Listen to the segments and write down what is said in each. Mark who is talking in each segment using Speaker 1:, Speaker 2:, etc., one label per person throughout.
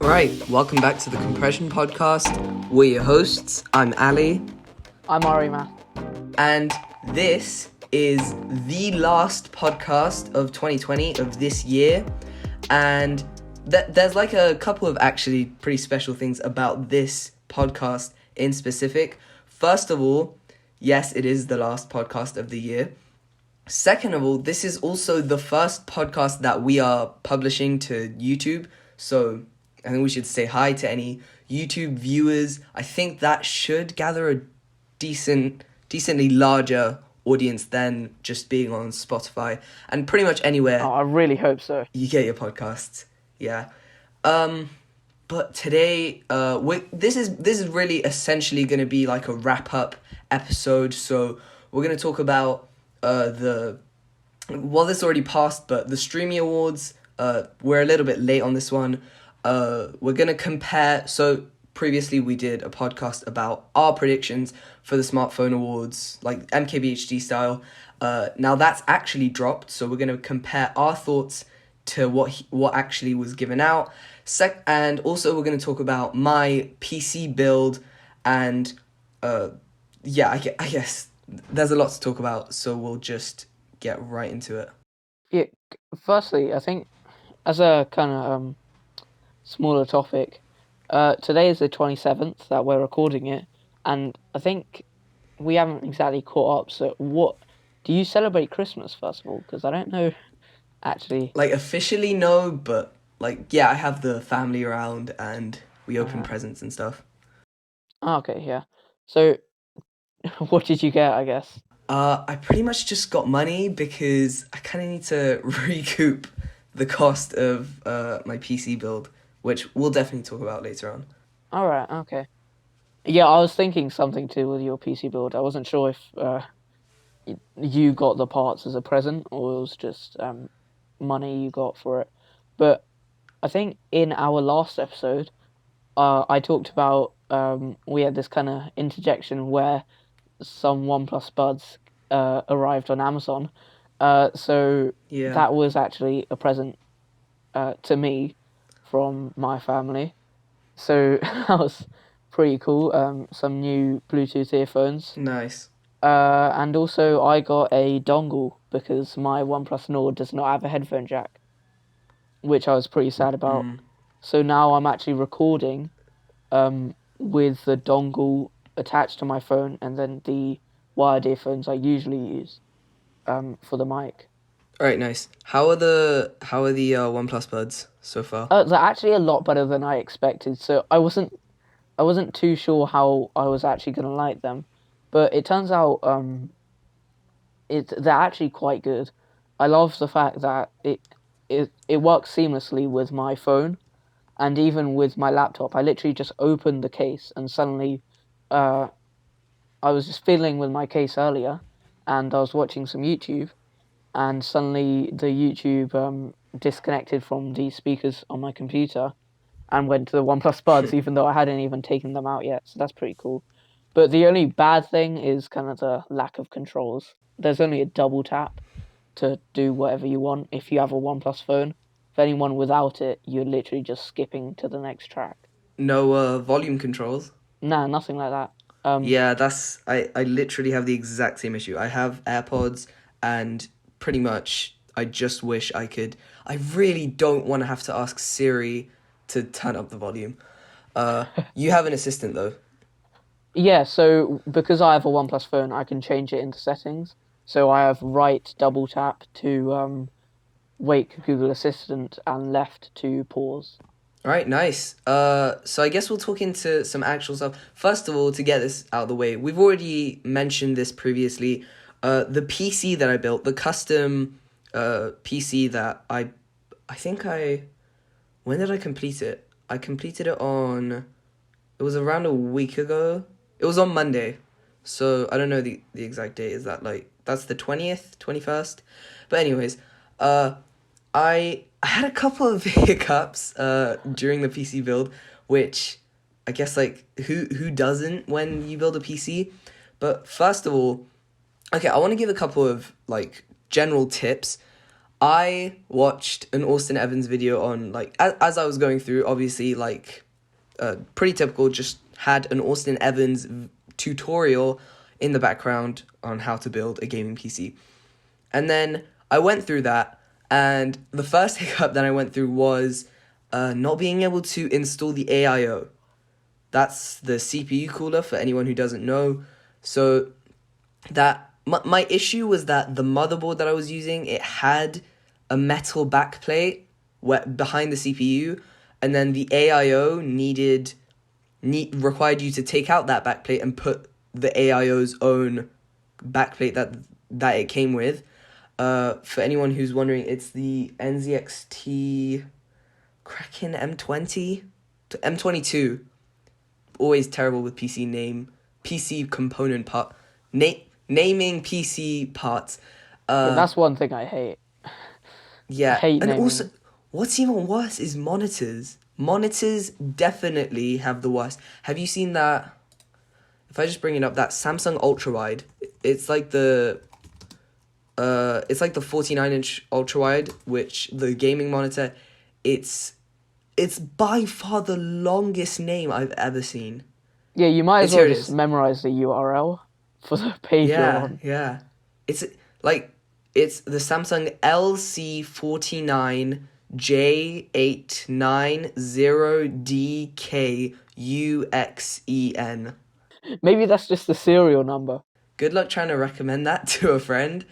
Speaker 1: Right, welcome back to the Compression Podcast. We're your hosts. I'm Ali.
Speaker 2: I'm Arima.
Speaker 1: And this is the last podcast of 2020, of this year. And there's like a couple of actually pretty special things about this podcast in specific. First of all, yes, it is the last podcast of the year. Second of all, this is also the first podcast that we are publishing to YouTube. So I think we should say hi to any YouTube viewers. I think that should gather a decently larger audience than just being on Spotify and pretty much anywhere.
Speaker 2: Oh, I really hope so.
Speaker 1: You get your podcasts, yeah. But today, this is really essentially going to be like a wrap up episode. So we're going to talk about this already passed, but the Streamy Awards. We're a little bit late on this one. We're going to compare. So previously we did a podcast about our predictions for the smartphone awards, like MKBHD style. Now that's actually dropped, so we're going to compare our thoughts to what actually was given out. And also we're going to talk about my PC build, and I guess there's a lot to talk about, so we'll just get right into it.
Speaker 2: Yeah. Firstly, I think as a kind of smaller topic, today is the 27th that we're recording it, and I think we haven't exactly caught up. So, what do you celebrate Christmas, first of all? Because I don't know, actually.
Speaker 1: Like officially, no, but like I have the family around and we open presents and stuff.
Speaker 2: Oh, okay, yeah. So, what did you get? I guess.
Speaker 1: I pretty much just got money because I kind of need to recoup the cost of my PC build, which we'll definitely talk about later on.
Speaker 2: All right, okay. Yeah, I was thinking something to do with your PC build. I wasn't sure if you got the parts as a present or it was just money you got for it. But I think in our last episode, I talked about we had this kind of interjection where some OnePlus buds arrived on Amazon. So that was actually a present to me from my family. So that was pretty cool. Some new Bluetooth earphones.
Speaker 1: Nice.
Speaker 2: And also I got a dongle because my OnePlus Nord does not have a headphone jack, which I was pretty sad about. So now I'm actually recording with the dongle attached to my phone and then the wired earphones I usually use for the mic.
Speaker 1: All right, nice. How are the OnePlus buds so far?
Speaker 2: They're actually a lot better than I expected. So I wasn't too sure how I was actually gonna like them, but it turns out they're actually quite good. I love the fact that it works seamlessly with my phone, and even with my laptop. I literally just opened the case and suddenly, I was just fiddling with my case earlier, and I was watching some YouTube. And suddenly the YouTube disconnected from the speakers on my computer and went to the OnePlus buds, even though I hadn't even taken them out yet. So that's pretty cool. But the only bad thing is kind of the lack of controls. There's only a double tap to do whatever you want if you have a OnePlus phone. For anyone without it, you're literally just skipping to the next track.
Speaker 1: No volume controls?
Speaker 2: Nah, nothing like that.
Speaker 1: Yeah, I literally have the exact same issue. I have AirPods and pretty much I just wish I could. I really don't want to have to ask Siri to turn up the volume. You have an assistant though.
Speaker 2: Yeah, so because I have a OnePlus phone, I can change it into settings. So I have right double tap to wake Google Assistant and left to pause.
Speaker 1: All right, nice. So I guess we'll talk into some actual stuff. First of all, to get this out of the way, we've already mentioned this previously. The PC that I built, the custom PC that I think when did I complete it? I completed it it was around a week ago. It was on Monday. So I don't know the exact date. Is that that's the 20th, 21st? But anyways, I had a couple of hiccups during the PC build, which I guess who doesn't when you build a PC? But first of all, okay, I want to give a couple of general tips. I watched an Austin Evans video on, like, as I was going through, obviously, like, pretty typical, just had an Austin Evans tutorial in the background on how to build a gaming PC. And then I went through that, and the first hiccup that I went through was not being able to install the AIO. That's the CPU cooler, for anyone who doesn't know. So that my issue was that the motherboard that I was using, it had a metal backplate behind the CPU, and then the AIO required you to take out that backplate and put the AIO's own backplate that it came with. For anyone who's wondering, it's the NZXT Kraken M20 to M22. Always terrible with PC component part, naming PC parts.
Speaker 2: Yeah, that's one thing I hate. I
Speaker 1: Yeah,
Speaker 2: hate
Speaker 1: and
Speaker 2: naming.
Speaker 1: also, what's even worse is monitors. Monitors definitely have the worst. Have you seen that? If I just bring it up, that Samsung ultra wide, it's like the 49-inch ultra wide, which the gaming monitor, it's by far the longest name I've ever seen.
Speaker 2: Yeah, you might as
Speaker 1: Here
Speaker 2: well
Speaker 1: it
Speaker 2: just
Speaker 1: is.
Speaker 2: memorize the URL for the page you're
Speaker 1: Yeah,
Speaker 2: on.
Speaker 1: yeah. It's like it's the Samsung LC49J890DKUXEN.
Speaker 2: Maybe that's just the serial number,
Speaker 1: Good luck trying to recommend that to a friend.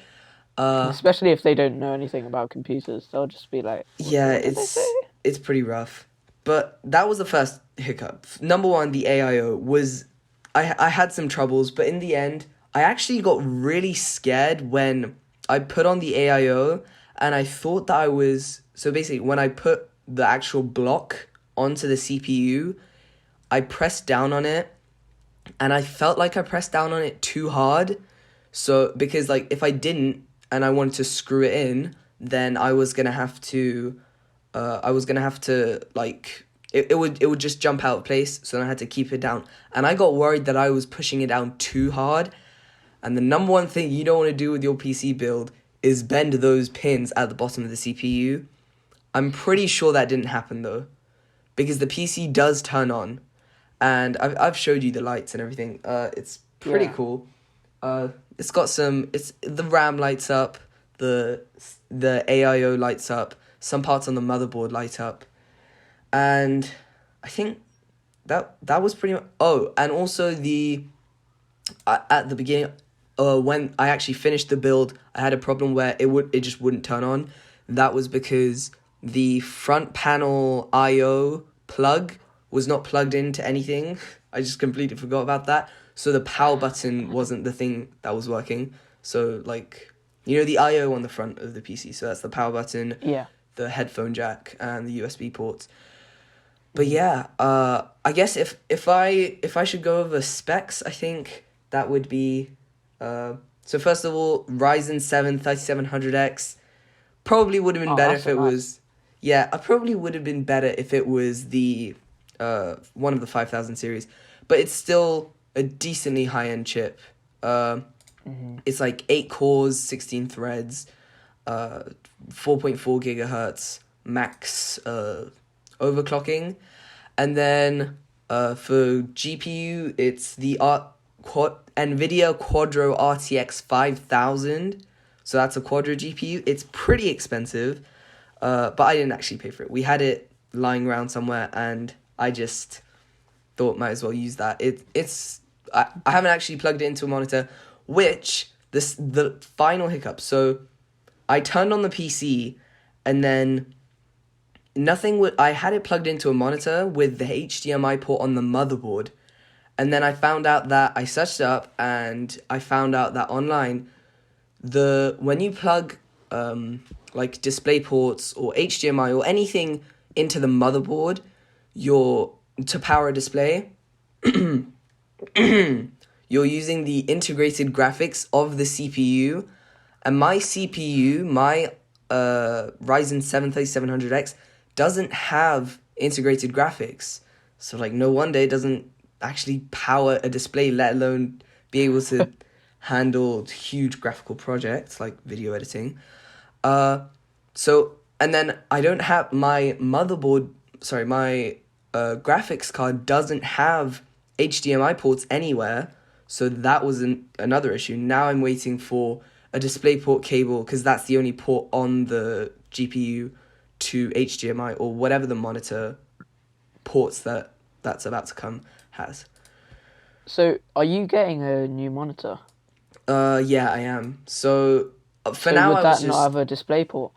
Speaker 2: especially if they don't know anything about computers. They'll just be like,
Speaker 1: Yeah,
Speaker 2: what did they say?
Speaker 1: it's pretty rough. But that was the first hiccup. Number one, the AIO was I had some troubles, but in the end, I actually got really scared when I put on the AIO, and I thought that I was, so basically when I put the actual block onto the CPU, I pressed down on it, and I felt like I pressed down on it too hard. So because like if I didn't and I wanted to screw it in, then I was gonna have to like it would just jump out of place, so then I had to keep it down. And I got worried that I was pushing it down too hard. And the number one thing you don't want to do with your PC build is bend those pins at the bottom of the CPU. I'm pretty sure that didn't happen though, because the PC does turn on, and I've showed you the lights and everything. It's pretty
Speaker 2: Yeah.
Speaker 1: cool. It's got the RAM lights up, the AIO lights up, some parts on the motherboard light up, and I think that was pretty much. Oh, and also at the beginning, when I actually finished the build, I had a problem where it just wouldn't turn on. That was because the front panel IO plug was not plugged into anything. I just completely forgot about that. So the power button wasn't the thing that was working. So like, the IO on the front of the PC. So that's the power button,
Speaker 2: Yeah.
Speaker 1: the headphone jack, and the USB ports. But yeah, I guess if I should go over specs, I think that would be, so first of all, Ryzen 7 3700X probably would have been better
Speaker 2: that's
Speaker 1: if it
Speaker 2: nice.
Speaker 1: was, yeah, I probably would have been better if it was the one of the 5000 series, but it's still a decently high-end chip. It's like 8 cores, 16 threads, 4.4 gigahertz max overclocking. And then for GPU, it's the NVIDIA Quadro RTX 5000. So that's a Quadro GPU. It's pretty expensive, but I didn't actually pay for it. We had it lying around somewhere, and I just thought might as well use that. I haven't actually plugged it into a monitor, which the final hiccup. So I turned on the PC, and then I had it plugged into a monitor with the HDMI port on the motherboard. And then I found out that I searched it up, and I found out that online, when you plug like display ports or HDMI or anything into the motherboard, to power a display, you're using the integrated graphics of the CPU. And my CPU, my Ryzen 7 3700X, doesn't have integrated graphics. So like no wonder it doesn't actually power a display, let alone be able to handle huge graphical projects like video editing. So, and then I don't have my motherboard, sorry, my graphics card doesn't have HDMI ports anywhere. So that was another issue. Now I'm waiting for a DisplayPort cable because that's the only port on the GPU to HDMI or whatever the monitor ports that's about to come has.
Speaker 2: So, are you getting a new monitor?
Speaker 1: Yeah, I am. So for
Speaker 2: So
Speaker 1: now
Speaker 2: would
Speaker 1: I was
Speaker 2: that not
Speaker 1: just
Speaker 2: have a DisplayPort?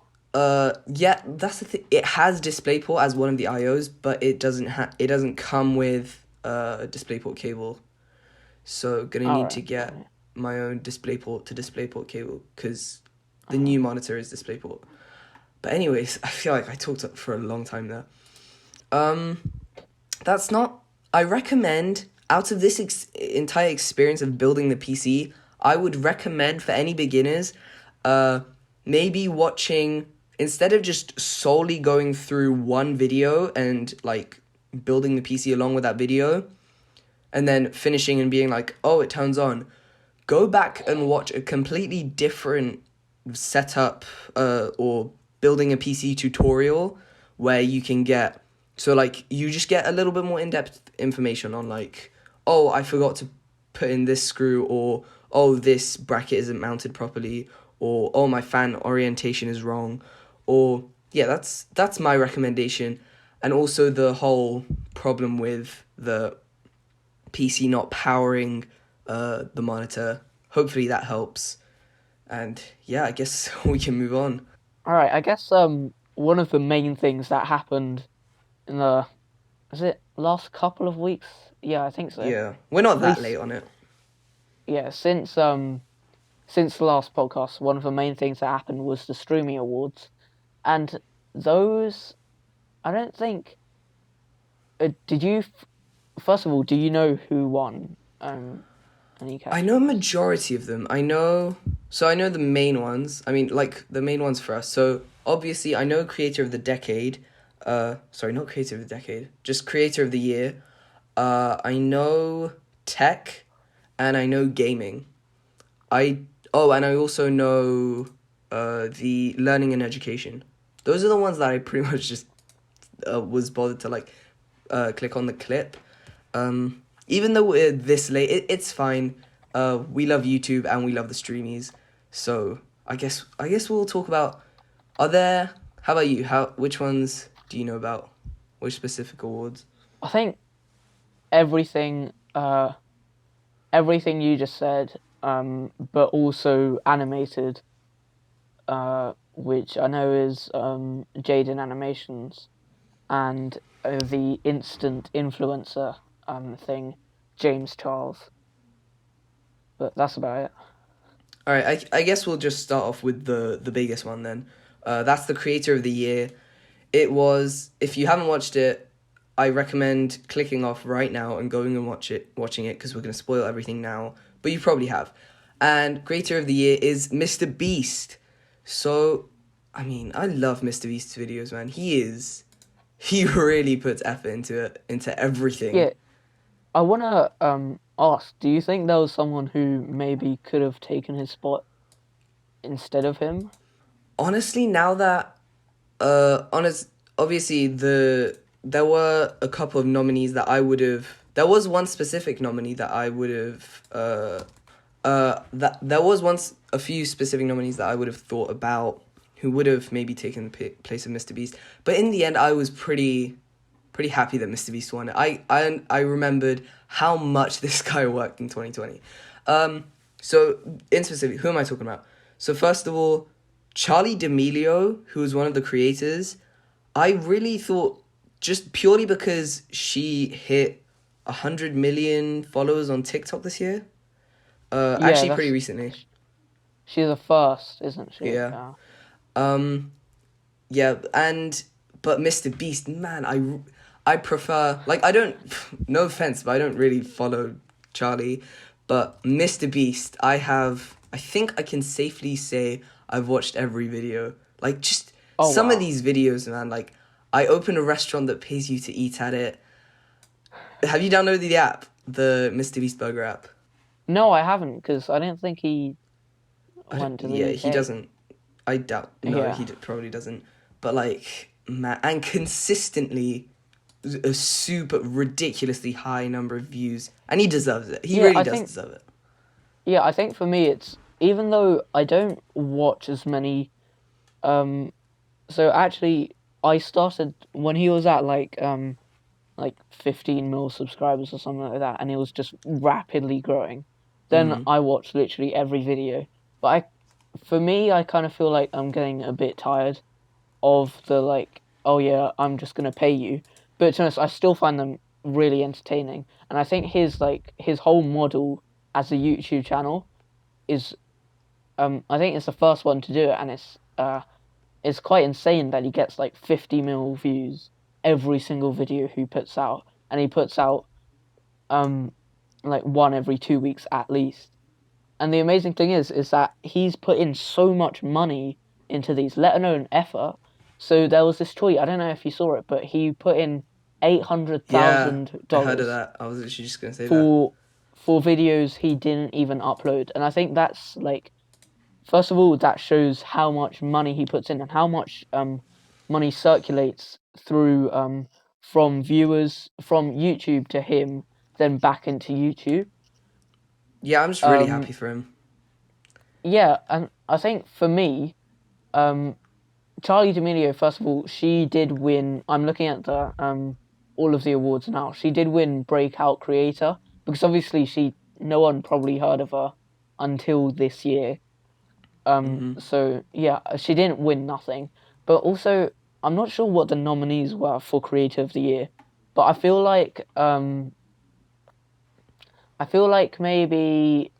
Speaker 1: yeah, that's the thing. It has DisplayPort as one of the IOs, but it doesn't come with a DisplayPort cable. So gonna
Speaker 2: All
Speaker 1: need to
Speaker 2: right.
Speaker 1: get
Speaker 2: Right.
Speaker 1: my own DisplayPort to DisplayPort cable because the new monitor is DisplayPort. But anyways, I feel like I talked for a long time there. That's not. I recommend out of this entire experience of building the PC, I would recommend for any beginners, maybe watching instead of just solely going through one video and like building the PC along with that video, and then finishing and being like, oh, it turns on. Go back and watch a completely different setup or building a PC tutorial where you can get so like you just get a little bit more in-depth information on like, oh, I forgot to put in this screw, or oh, this bracket isn't mounted properly, or oh, my fan orientation is wrong, or yeah, that's my recommendation. And also the whole problem with the PC not powering the monitor. Hopefully that helps. And yeah, I guess we can move on.
Speaker 2: All right. I guess one of the main things that happened in the is it last couple of weeks? Yeah, I think so.
Speaker 1: Yeah, we're not
Speaker 2: At
Speaker 1: that
Speaker 2: least
Speaker 1: late on it.
Speaker 2: yeah, since the last podcast, one of the main things that happened was the Streamy Awards, and those I don't think. Did you? First of all, do you know who won? Any
Speaker 1: I know a
Speaker 2: categories?
Speaker 1: majority of them. I know the main ones. I mean, like the main ones for us. So obviously, I know creator of the decade. Sorry, not creator of the decade. Just creator of the year. I know tech, and I know gaming. And I also know the learning and education. Those are the ones that I pretty much just was bothered to like click on the clip. Even though we're this late, it's fine. We love YouTube and we love the streamies. So I guess we'll talk about. Are there? How about you? Which ones do you know about? Which specific awards?
Speaker 2: I think everything, everything you just said, but also animated, which I know is Jaden Animations, and the instant influencer thing, James Charles. But that's about it.
Speaker 1: All right, I guess we'll just start off with the biggest one then. That's the creator of the year. It was, if you haven't watched it, I recommend clicking off right now and going and watching it because we're going to spoil everything now, but you probably have. And creator of the year is Mr. Beast. So, I mean, I love Mr. Beast's videos, man. He really puts effort into everything.
Speaker 2: Yeah, I wanna ask, do you think there was someone who maybe could have taken his spot instead of him?
Speaker 1: Honestly, now that obviously there were a couple of nominees that I would have. There was one specific nominee that I would have. That there was once a few specific nominees that I would have thought about who would have maybe taken the place of Mr. Beast. But in the end, I was pretty happy that Mr. Beast won it. I remembered how much this guy worked in 2020. So in specific, who am I talking about? So first of all, Charlie D'Amelio, who was one of the creators, I really thought just purely because she hit 100 million followers on TikTok this year.
Speaker 2: Yeah,
Speaker 1: Actually, pretty
Speaker 2: that's
Speaker 1: recently.
Speaker 2: she's a first, isn't she?
Speaker 1: Yeah.
Speaker 2: Yeah.
Speaker 1: Yeah, but Mr. Beast, man, I prefer, like, I don't, no offense, but I don't really follow Charlie, but Mr. Beast, I think I can safely say I've watched every video. Like, just
Speaker 2: Oh
Speaker 1: some
Speaker 2: wow.
Speaker 1: of these videos, man, like, I open a restaurant that pays you to eat at it. Have you downloaded the app? The Mr. Beast Burger app?
Speaker 2: No, I haven't because I didn't think he went to the
Speaker 1: Yeah, he
Speaker 2: UK.
Speaker 1: doesn't. I doubt. No,
Speaker 2: Yeah.
Speaker 1: probably doesn't. But like, and consistently, a super ridiculously high number of views, and he deserves it. He
Speaker 2: Yeah,
Speaker 1: really does deserve it.
Speaker 2: I think for me it's, even though I don't watch as many, um so actually I started when he was at like 15 mil subscribers or something like that, and it was just rapidly growing. Then
Speaker 1: Mm.
Speaker 2: I watched literally every video. But for me, I kind of feel like I'm getting a bit tired of the like, oh yeah, I'm just gonna pay you. But to be honest, I still find them really entertaining, and I think his whole model as a YouTube channel is, I think it's the first one to do it, and it's quite insane that he gets like 50 mil views every single video he puts out, and he puts out um like one every 2 weeks at least. And the amazing thing is that he's put in so much money into these, let alone effort. So there was this tweet, I don't know if you saw it, but he put in eight hundred
Speaker 1: Yeah,
Speaker 2: thousand
Speaker 1: I heard of
Speaker 2: dollars
Speaker 1: that. I was literally just gonna say that.
Speaker 2: for videos he didn't even upload. And I think that's like, first of all, that shows how much money he puts in and how much money circulates through from viewers from YouTube to him, then back into YouTube.
Speaker 1: Yeah, I'm just really
Speaker 2: Um,
Speaker 1: happy for him.
Speaker 2: yeah, and I think for me, um, Charlie D'Amelio, first of all, she did win. I'm looking at the all of the awards now. She did win Breakout Creator because obviously no one probably heard of her until this year.
Speaker 1: Hmm.
Speaker 2: So yeah, she didn't win nothing, but also I'm not sure what the nominees were for Creator of the Year, but I feel like maybe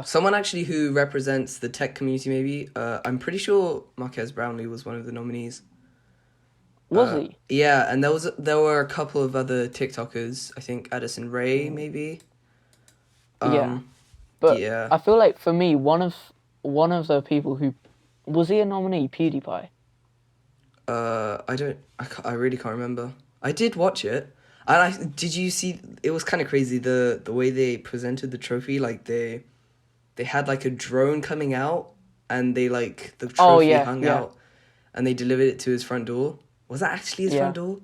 Speaker 1: Someone actually who represents the tech community, maybe. I'm pretty sure Marquez Brownlee was one of the nominees.
Speaker 2: was he?
Speaker 1: Yeah, and there were a couple of other TikTokers. I think Addison Rae, maybe.
Speaker 2: Yeah,
Speaker 1: Um,
Speaker 2: but
Speaker 1: yeah.
Speaker 2: I feel like for me, one of the people who was he a nominee, PewDiePie?
Speaker 1: I really can't remember. I did watch it, and did you see? It was kind of crazy the way they presented the trophy. Like they had like a drone coming out, and they like the
Speaker 2: Oh
Speaker 1: trophy
Speaker 2: yeah,
Speaker 1: hung
Speaker 2: yeah,
Speaker 1: out, and they delivered it to his front door. Was that actually his front
Speaker 2: yeah.
Speaker 1: door?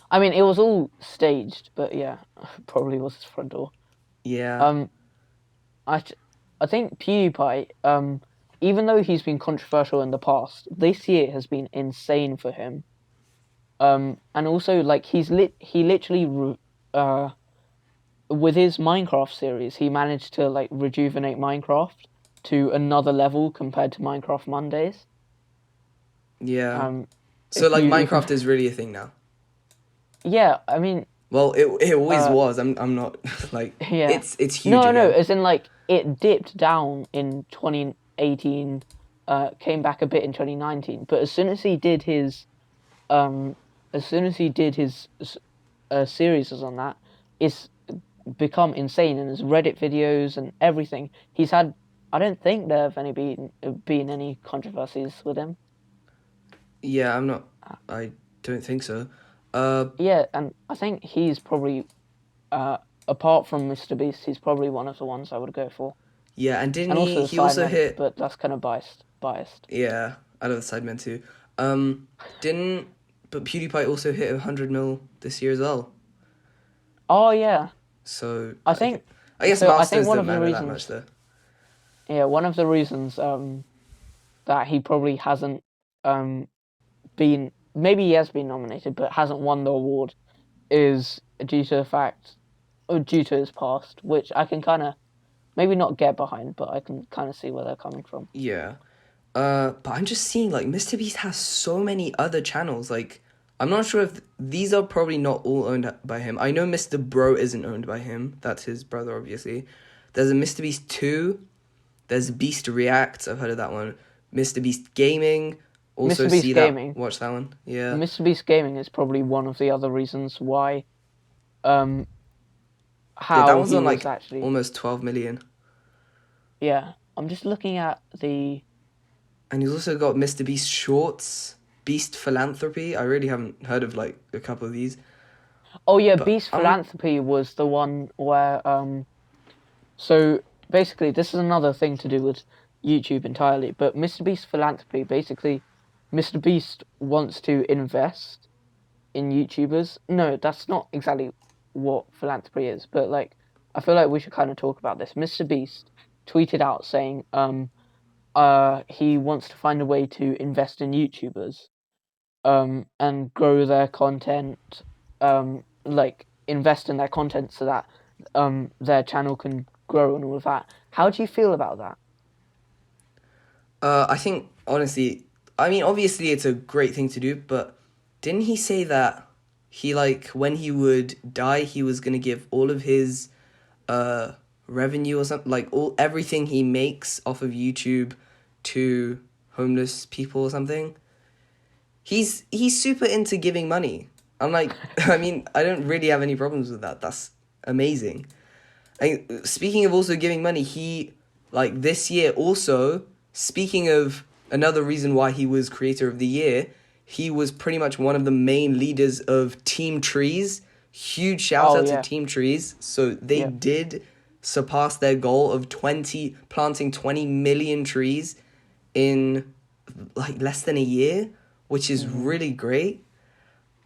Speaker 2: I mean, it was all staged, but yeah, probably was his front door.
Speaker 1: Yeah.
Speaker 2: Um, I I think PewDiePie, even though he's been controversial in the past, this year has been insane for him. And also like he literally with his Minecraft series, he managed to like rejuvenate Minecraft to another level compared to Minecraft Mondays.
Speaker 1: Yeah.
Speaker 2: Um,
Speaker 1: So like
Speaker 2: if you
Speaker 1: Minecraft is really a thing now.
Speaker 2: yeah, I mean,
Speaker 1: Well, it always
Speaker 2: uh,
Speaker 1: was. I'm not like
Speaker 2: yeah,
Speaker 1: it's huge
Speaker 2: no,
Speaker 1: again.
Speaker 2: as in like it dipped down in 2018, came back a bit in 2019, but um, as soon as he did his series on that, it's become insane, and his Reddit videos and everything. He's had. I don't think there have been any controversies with him.
Speaker 1: Yeah, I'm not. I don't think so. Uh,
Speaker 2: Yeah, and I think he's probably, uh, apart from Mr. Beast, he's probably one of the ones I would go for.
Speaker 1: yeah, and didn't
Speaker 2: And also the
Speaker 1: he also
Speaker 2: Sidemen,
Speaker 1: hit.
Speaker 2: but that's kind of biased. Biased.
Speaker 1: Yeah, I love the Sidemen too. Didn't but PewDiePie also hit 100 mil this year as well.
Speaker 2: Oh yeah,
Speaker 1: So
Speaker 2: I think
Speaker 1: I guess
Speaker 2: so. I think
Speaker 1: milestones
Speaker 2: one
Speaker 1: don't
Speaker 2: of the
Speaker 1: matter that much
Speaker 2: reasons,
Speaker 1: though.
Speaker 2: yeah, one of the reasons that he probably hasn't um been, maybe he has been nominated but hasn't won the award, is due to the fact, or due to his past, which I can kind of maybe not get behind, but I can kind of see where they're coming from.
Speaker 1: Yeah. But I'm just seeing like Mr. Beast has so many other channels. Like, I'm not sure if these are probably not all owned by him. I know Mr. Bro isn't owned by him. That's his brother, obviously. There's a Mr. Beast 2. There's Beast Reacts. I've heard of that one. Mr. Beast Gaming. Also
Speaker 2: Mr. Beast
Speaker 1: see that.
Speaker 2: Gaming,
Speaker 1: Watch that one. Yeah.
Speaker 2: Mr. Beast Gaming is probably one of the other reasons why, um,
Speaker 1: Yeah, that
Speaker 2: how
Speaker 1: one's
Speaker 2: he
Speaker 1: on
Speaker 2: was
Speaker 1: like
Speaker 2: actually,
Speaker 1: almost 12 million.
Speaker 2: yeah. I'm just looking at the,
Speaker 1: And he's also got Mr. Beast Shorts. Beast Philanthropy. I really haven't heard of like a couple of these.
Speaker 2: oh yeah,
Speaker 1: But
Speaker 2: Beast Philanthropy was the one where, so basically this is another thing to do with YouTube entirely. But MrBeast philanthropy, basically, MrBeast wants to invest in YouTubers. No, that's not exactly what philanthropy is, but like I feel like we should kind of talk about this. MrBeast tweeted out saying he wants to find a way to invest in YouTubers and grow their content, like invest in their content so that their channel can grow and all of that. How do you feel about that?
Speaker 1: I think honestly, I mean, obviously it's a great thing to do, but didn't he say that he like when he would die, he was gonna give all of his revenue or something, like all everything he makes off of YouTube to homeless people or something? He's super into giving money. I'm like, I mean, I don't really have any problems with that. That's amazing. And speaking of also giving money, he like this year also, speaking of another reason why he was creator of the year, he was pretty much one of the main leaders of Team Trees. Huge shout
Speaker 2: Oh
Speaker 1: out to
Speaker 2: yeah,
Speaker 1: Team Trees. So they
Speaker 2: yeah.
Speaker 1: did surpass their goal of planting 20 million trees in like less than a year, which is
Speaker 2: Mm-hmm.
Speaker 1: really great.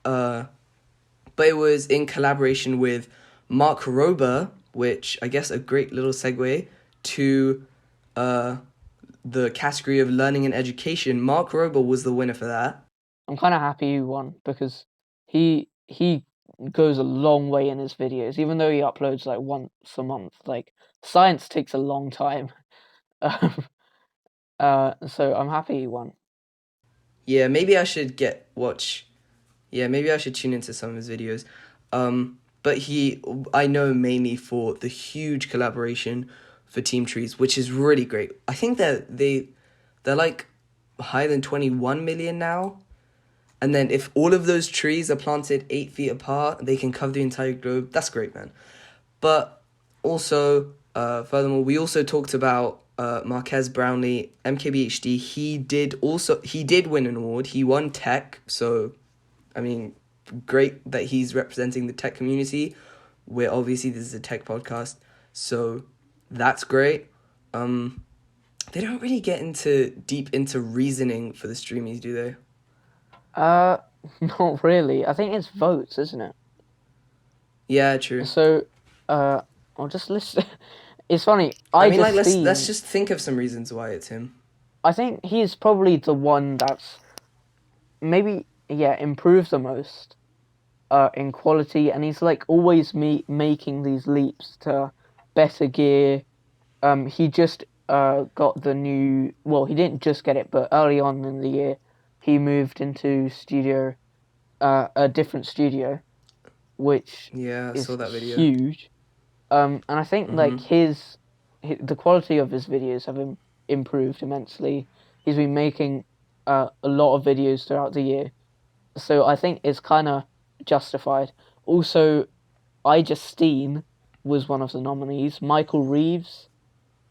Speaker 1: But it was in collaboration with Mark Rober, which I guess a great little segue to uh, the category of learning and education. Mark Rober was the winner for that.
Speaker 2: I'm kind of happy he won because he goes a long way in his videos, even though he uploads like once a month. Like science takes a long time, um, so I'm happy he won.
Speaker 1: Yeah, maybe I should watch. Yeah, maybe I should tune into some of his videos. But I know mainly for the huge collaboration for Team Trees, which is really great. I think they're like higher than 21 million now. And then if all of those trees are planted 8 feet apart, they can cover the entire globe. That's great, man. But also, furthermore, we also talked about Marquez Brownlee, MKBHD. He did win an award. He won tech. So, I mean, great that he's representing the tech community. Obviously this is a tech podcast, so that's great. They don't really get deep into reasoning for the streamies, do they?
Speaker 2: Uh, not really. I think it's votes, isn't it?
Speaker 1: Yeah, true.
Speaker 2: So, uh, I'll just list. It's funny.
Speaker 1: I
Speaker 2: I
Speaker 1: mean, like
Speaker 2: just
Speaker 1: let's
Speaker 2: seen.
Speaker 1: just think of some reasons why it's him.
Speaker 2: I think he's probably the one that's maybe improved the most in quality, and he's like always making these leaps to better gear. He just got the new. Well, he didn't just get it, but early on in the year, he moved into a different studio, which
Speaker 1: Yeah, I saw
Speaker 2: is
Speaker 1: that video.
Speaker 2: huge. And I think like
Speaker 1: Mhm.
Speaker 2: the quality of his videos have improved immensely. He's been making a lot of videos throughout the year, so I think it's kind of justified. Also, iJustine was one of the nominees. Michael Reeves,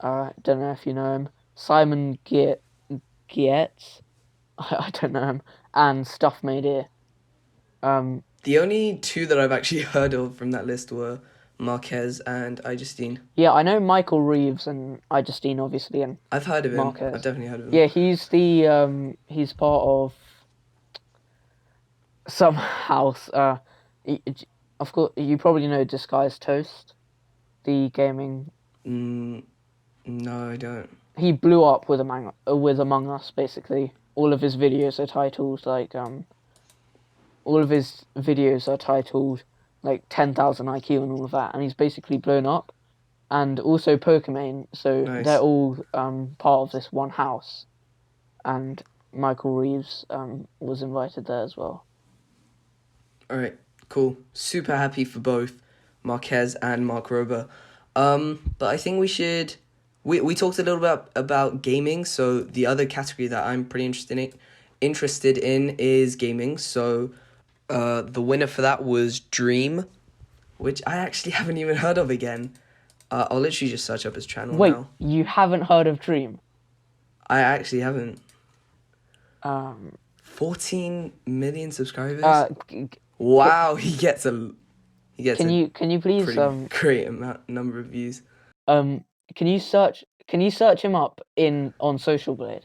Speaker 2: don't know if you know him. Simon Gietz, I don't know him, and Stuff Made Ear. Um,
Speaker 1: The only two that I've actually heard of from that list were Marquez and iJustine.
Speaker 2: yeah, I know Michael Reeves and iJustine obviously, and
Speaker 1: I've heard of him. I've
Speaker 2: Marquez.
Speaker 1: definitely heard of him.
Speaker 2: Yeah, he's part of some house. Of course, you probably know Disguised Toast, the gaming.
Speaker 1: Mm, no, I don't.
Speaker 2: He blew up with Among Us. Basically, all of his videos are titled like all of his videos are titled like 10,000 IQ and all of that, and he's basically blown up. And also Pokemon, so they're
Speaker 1: Nice.
Speaker 2: all part of this one house, and Michael Reeves was invited there as well.
Speaker 1: All right, cool. Super happy for both Marquez and Mark Rober. But I think we should. We talked a little bit about gaming, so the other category that I'm pretty interested in is gaming. So, the winner for that was Dream, which I actually haven't even heard of again. I'll literally just search up his channel
Speaker 2: Wait,
Speaker 1: now.
Speaker 2: you haven't heard of Dream?
Speaker 1: I actually haven't.
Speaker 2: Um,
Speaker 1: 14 million subscribers.
Speaker 2: uh,
Speaker 1: Wow, he gets a
Speaker 2: can you please
Speaker 1: pretty great number of views.
Speaker 2: um can you search Can you search him up on Social Blade?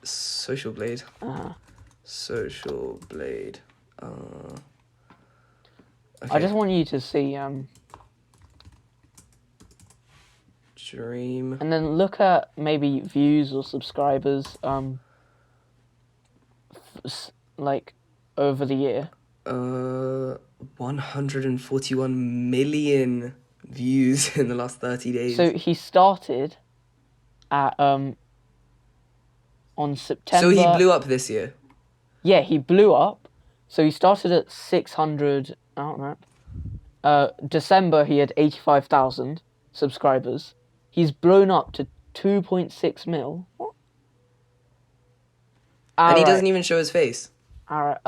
Speaker 1: Social Blade.
Speaker 2: Uh,
Speaker 1: Social Blade.
Speaker 2: I just
Speaker 1: Okay.
Speaker 2: want you to see
Speaker 1: Dream.
Speaker 2: and then look at maybe views or subscribers like over the year.
Speaker 1: 141 million views in the last 30 days.
Speaker 2: So he started at on September.
Speaker 1: So he blew up this year.
Speaker 2: Yeah, he blew up. So he started at 600. I don't know. December he had 85,000 subscribers. He's blown up to 2.6 mil. What?
Speaker 1: And he doesn't even show his face.
Speaker 2: Alright.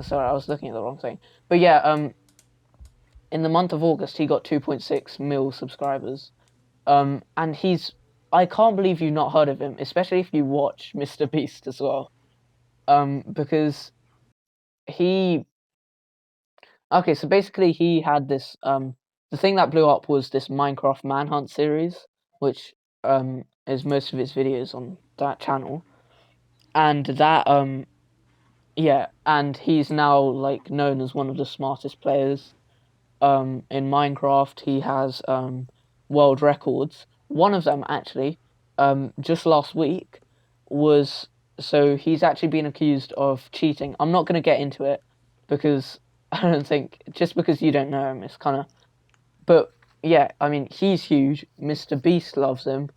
Speaker 2: Sorry, I was looking at the wrong thing. But yeah, in the month of August he got 2.6 mil subscribers. And I can't believe you've not heard of him, especially if you watch Mr. Beast as well. Because okay, so basically he had this the thing that blew up was this Minecraft Manhunt series, which is most of his videos on that channel. And that yeah, and he's now like known as one of the smartest players in Minecraft. He has world records. One of them actually just last week was so he's actually been accused of cheating. I'm not going to get into it because I don't think just because you don't know him, it's kind of. But yeah, I mean he's huge. Mr. Beast loves him.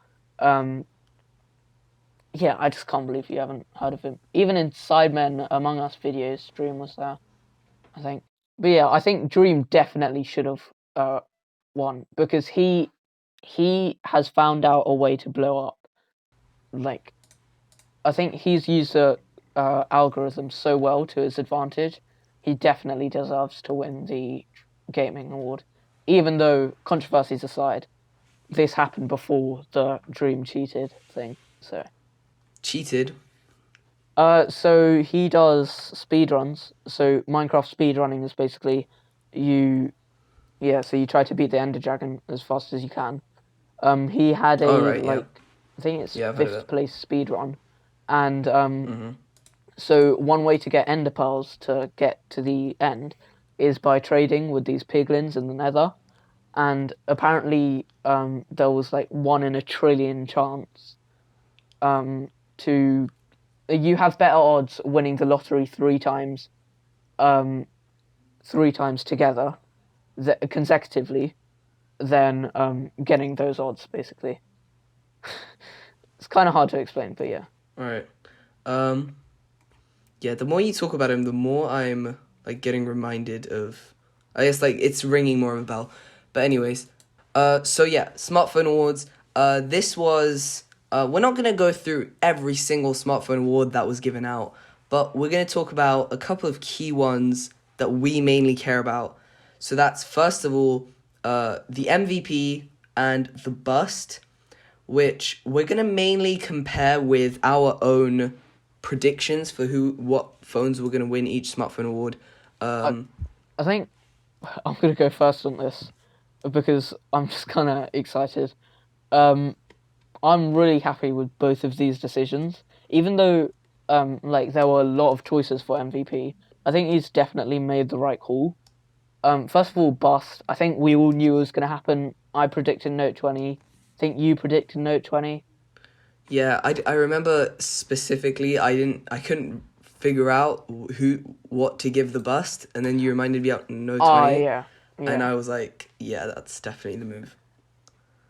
Speaker 2: Yeah, I just can't believe you haven't heard of him. Even in Sidemen Among Us videos, Dream was there, I think. But yeah, I think Dream definitely should have won because he has found out a way to blow up. Like, I think he's used the algorithm so well to his advantage. He definitely deserves to win the gaming award, even though controversies aside, this happened before the Dream cheated thing. So.
Speaker 1: Cheated?
Speaker 2: So he does speedruns. So Minecraft speedrunning is basically so you try to beat the Ender Dragon as fast as you can. He had
Speaker 1: Right, yeah.
Speaker 2: I think it's
Speaker 1: Yeah, I've heard of
Speaker 2: fifth
Speaker 1: that.
Speaker 2: place speedrun, and
Speaker 1: Mm-hmm.
Speaker 2: so one way to get Ender pearls to get to the end is by trading with these piglins in the Nether, and apparently there was like 1 in a trillion chance to you have better odds winning the lottery um, 3 times together, consecutively, than getting those odds. Basically, it's kind of hard to explain, but yeah.
Speaker 1: Alright. Yeah, the more you talk about him, the more I'm like getting reminded of. I guess like it's ringing more of a bell. But anyways, so yeah, smartphone awards. This was. We're not gonna go through every single smartphone award that was given out, but we're gonna talk about a couple of key ones that we mainly care about. So that's first of all, the MVP and the bust, which we're gonna mainly compare with our own predictions for what phones were going to win each smartphone award.
Speaker 2: I think I'm gonna go first on this because I'm just kind of excited. Um, I'm really happy with both of these decisions, even though like there were a lot of choices for MVP. I think he's definitely made the right call. First of all, bust. I think we all knew it was going to happen. I predicted Note 20. I think you predicted Note 20.
Speaker 1: Yeah, I remember specifically I couldn't figure out what to give the bust, and then you reminded me about No 20,
Speaker 2: Yeah.
Speaker 1: and I was like, yeah, that's definitely the move.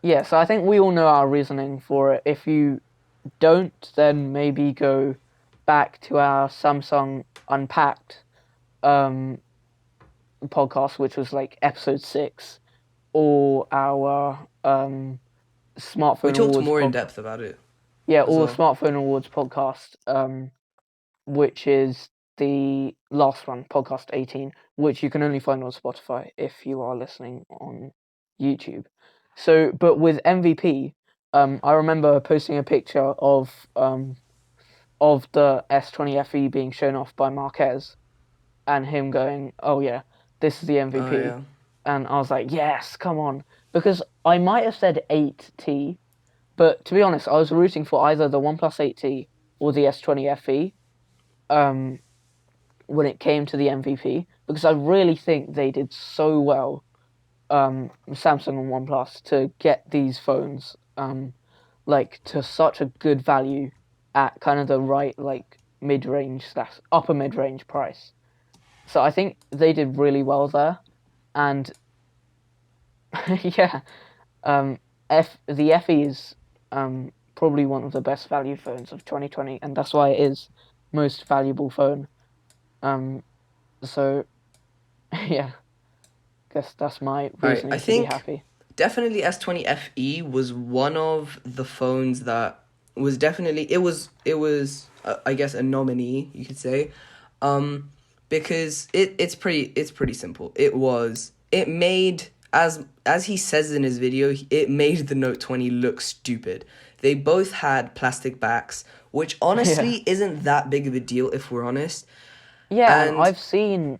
Speaker 2: Yeah, so I think we all know our reasoning for it. If you don't, then maybe go back to our Samsung Unpacked podcast, which was like episode 6, or our
Speaker 1: We
Speaker 2: Smartphone
Speaker 1: talked
Speaker 2: Awards
Speaker 1: more in
Speaker 2: podcast.
Speaker 1: depth about it
Speaker 2: Yeah,
Speaker 1: as
Speaker 2: or
Speaker 1: well.
Speaker 2: Smartphone Awards podcast, which is the last one, podcast 18, which you can only find on Spotify if you are listening on YouTube. So, but with MVP, I remember posting a picture of the S20 FE being shown off by Marquez, and him going, "Oh yeah, this is the
Speaker 1: Oh
Speaker 2: MVP,"
Speaker 1: yeah.
Speaker 2: and I was like, "Yes, come on," because I might have said 8T, but to be honest, I was rooting for either the OnePlus 8T or the S20 FE. Um, when it came to the MVP, because I really think they did so well, Samsung and OnePlus, to get these phones like to such a good value at kind of the right like mid-range slash upper mid-range price. So I think they did really well there, and yeah, the FE is probably one of the best value phones of 2020, and that's why it is most valuable phone. Um, so yeah, guess that's my
Speaker 1: All right, I
Speaker 2: reasoning to be
Speaker 1: think
Speaker 2: happy.
Speaker 1: definitely S20 FE was one of the phones that was definitely I guess a nominee, you could say, because it's pretty simple. It made, as he says in his video, it made the Note 20 look stupid. They both had plastic backs, which
Speaker 2: Yeah,
Speaker 1: honestly isn't that big of a deal if we're honest.
Speaker 2: yeah, and
Speaker 1: And
Speaker 2: I've seen,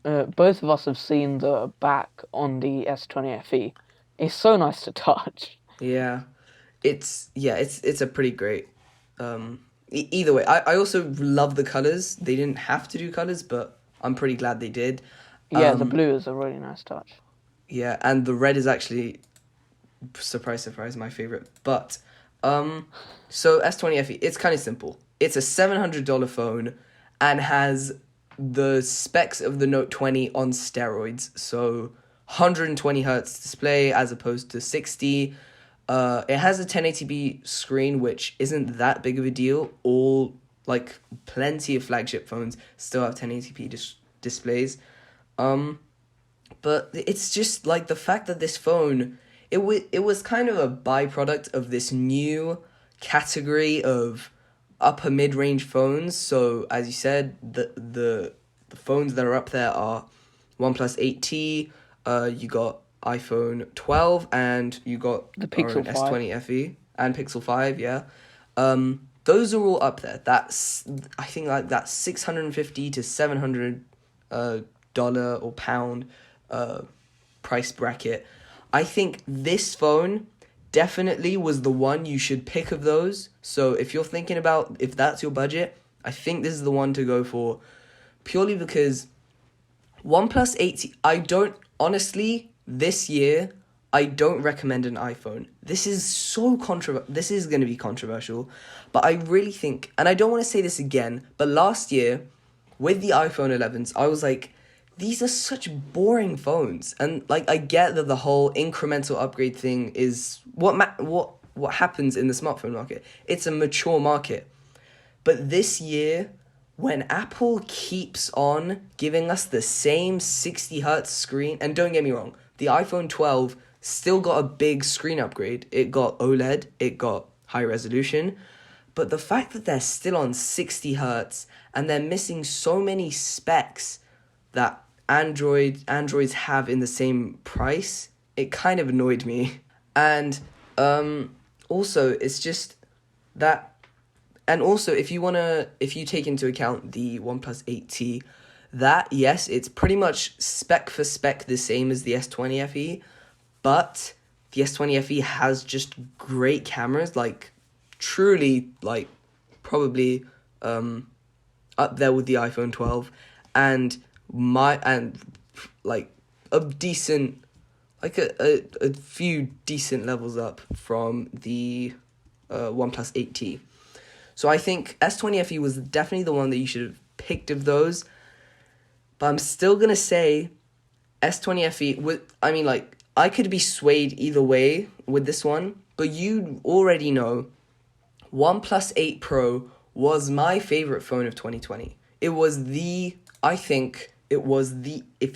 Speaker 2: both of us have seen the back on the S20 FE. It's so nice to touch.
Speaker 1: yeah, it's a pretty great. Either way, I also love the colors. They didn't have to do colors, but I'm pretty glad they did.
Speaker 2: Yeah, the blue is a really nice touch.
Speaker 1: Yeah, and the red is actually, surprise surprise, my favorite. But so S20 FE, it's kind of simple. It's a $700 phone and has the specs of the Note 20 on steroids. So 120 hertz display as opposed to 60. It has a 1080p screen, which isn't that big of a deal. Like plenty of flagship phones still have 1080p displays. But it's just like the fact that this phone, it was kind of a byproduct of this new category of upper mid-range phones. So as you said, the phones that are up there are OnePlus 8T, you got iPhone 12, and you got
Speaker 2: The
Speaker 1: our own
Speaker 2: Pixel 5.
Speaker 1: S20 FE and Pixel 5, yeah. Those are all up there. I think like that's $650 to $700 dollar or pound price bracket. I think this phone definitely was the one you should pick of those. So if you're thinking about if that's your budget, I think this is the one to go for, purely because OnePlus 8, I don't, honestly, this year, I don't recommend an iPhone. This is this is going to be controversial, but I really think, and I don't want to say this again, but last year, with the iPhone 11s, I was like, these are such boring phones. And, like, I get that the whole incremental upgrade thing is what happens in the smartphone market. It's a mature market. But this year, when Apple keeps on giving us the same 60 hertz screen, and don't get me wrong, the iPhone 12 still got a big screen upgrade. It got OLED, it got high resolution, but the fact that they're still on 60 hertz and they're missing so many specs that Androids have in the same price, it kind of annoyed me. And also it's just that. And also, if you take into account the OnePlus 8T, that, yes, it's pretty much spec for spec the same as the S20 FE, but the S20 FE has just great cameras, like, truly, like, probably up there with the iPhone 12, and like, a decent, like, a few decent levels up from the OnePlus 8T. So I think S20 FE was definitely the one that you should have picked of those. But I'm still going to say S20 FE, I could be swayed either way with this one. But you already know OnePlus 8 Pro was my favorite phone of 2020. If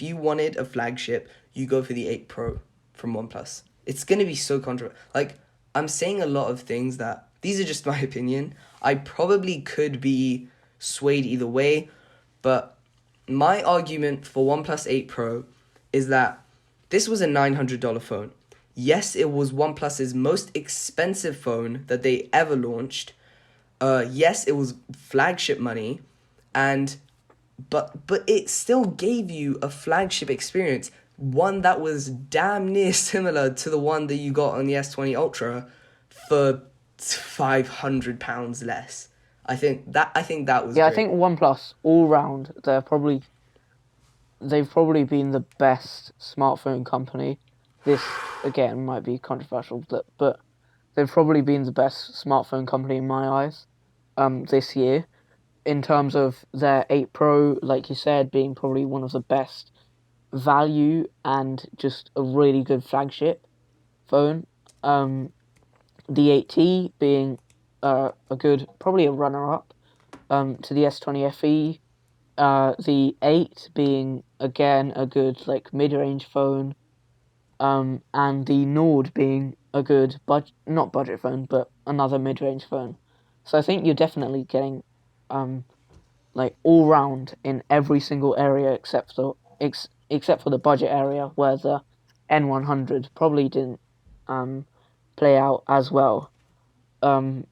Speaker 1: you wanted a flagship, you go for the 8 Pro from OnePlus. It's going to be so controversial. Like, I'm saying a lot of things that, these are just my opinion. I probably could be swayed either way, but my argument for OnePlus 8 Pro is that this was a $900 phone. Yes, it was OnePlus's most expensive phone that they ever launched. Yes, it was flagship money, but it still gave you a flagship experience. one that was damn near similar to the one that you got on the S20 Ultra for £500 less. I think that was
Speaker 2: Yeah,
Speaker 1: great.
Speaker 2: I think OnePlus all round they've probably been the best smartphone company. This again might be controversial, but they've probably been the best smartphone company in my eyes this year, in terms of their 8 Pro, like you said, being probably one of the best value and just a really good flagship phone. The 8T being a good, probably a runner-up to the S20 FE. The 8 being again a good like mid-range phone. And the Nord being a good not budget phone, but another mid-range phone. So I think you're definitely getting like all round in every single area except for the budget area, where the N100 probably didn't play out as well. I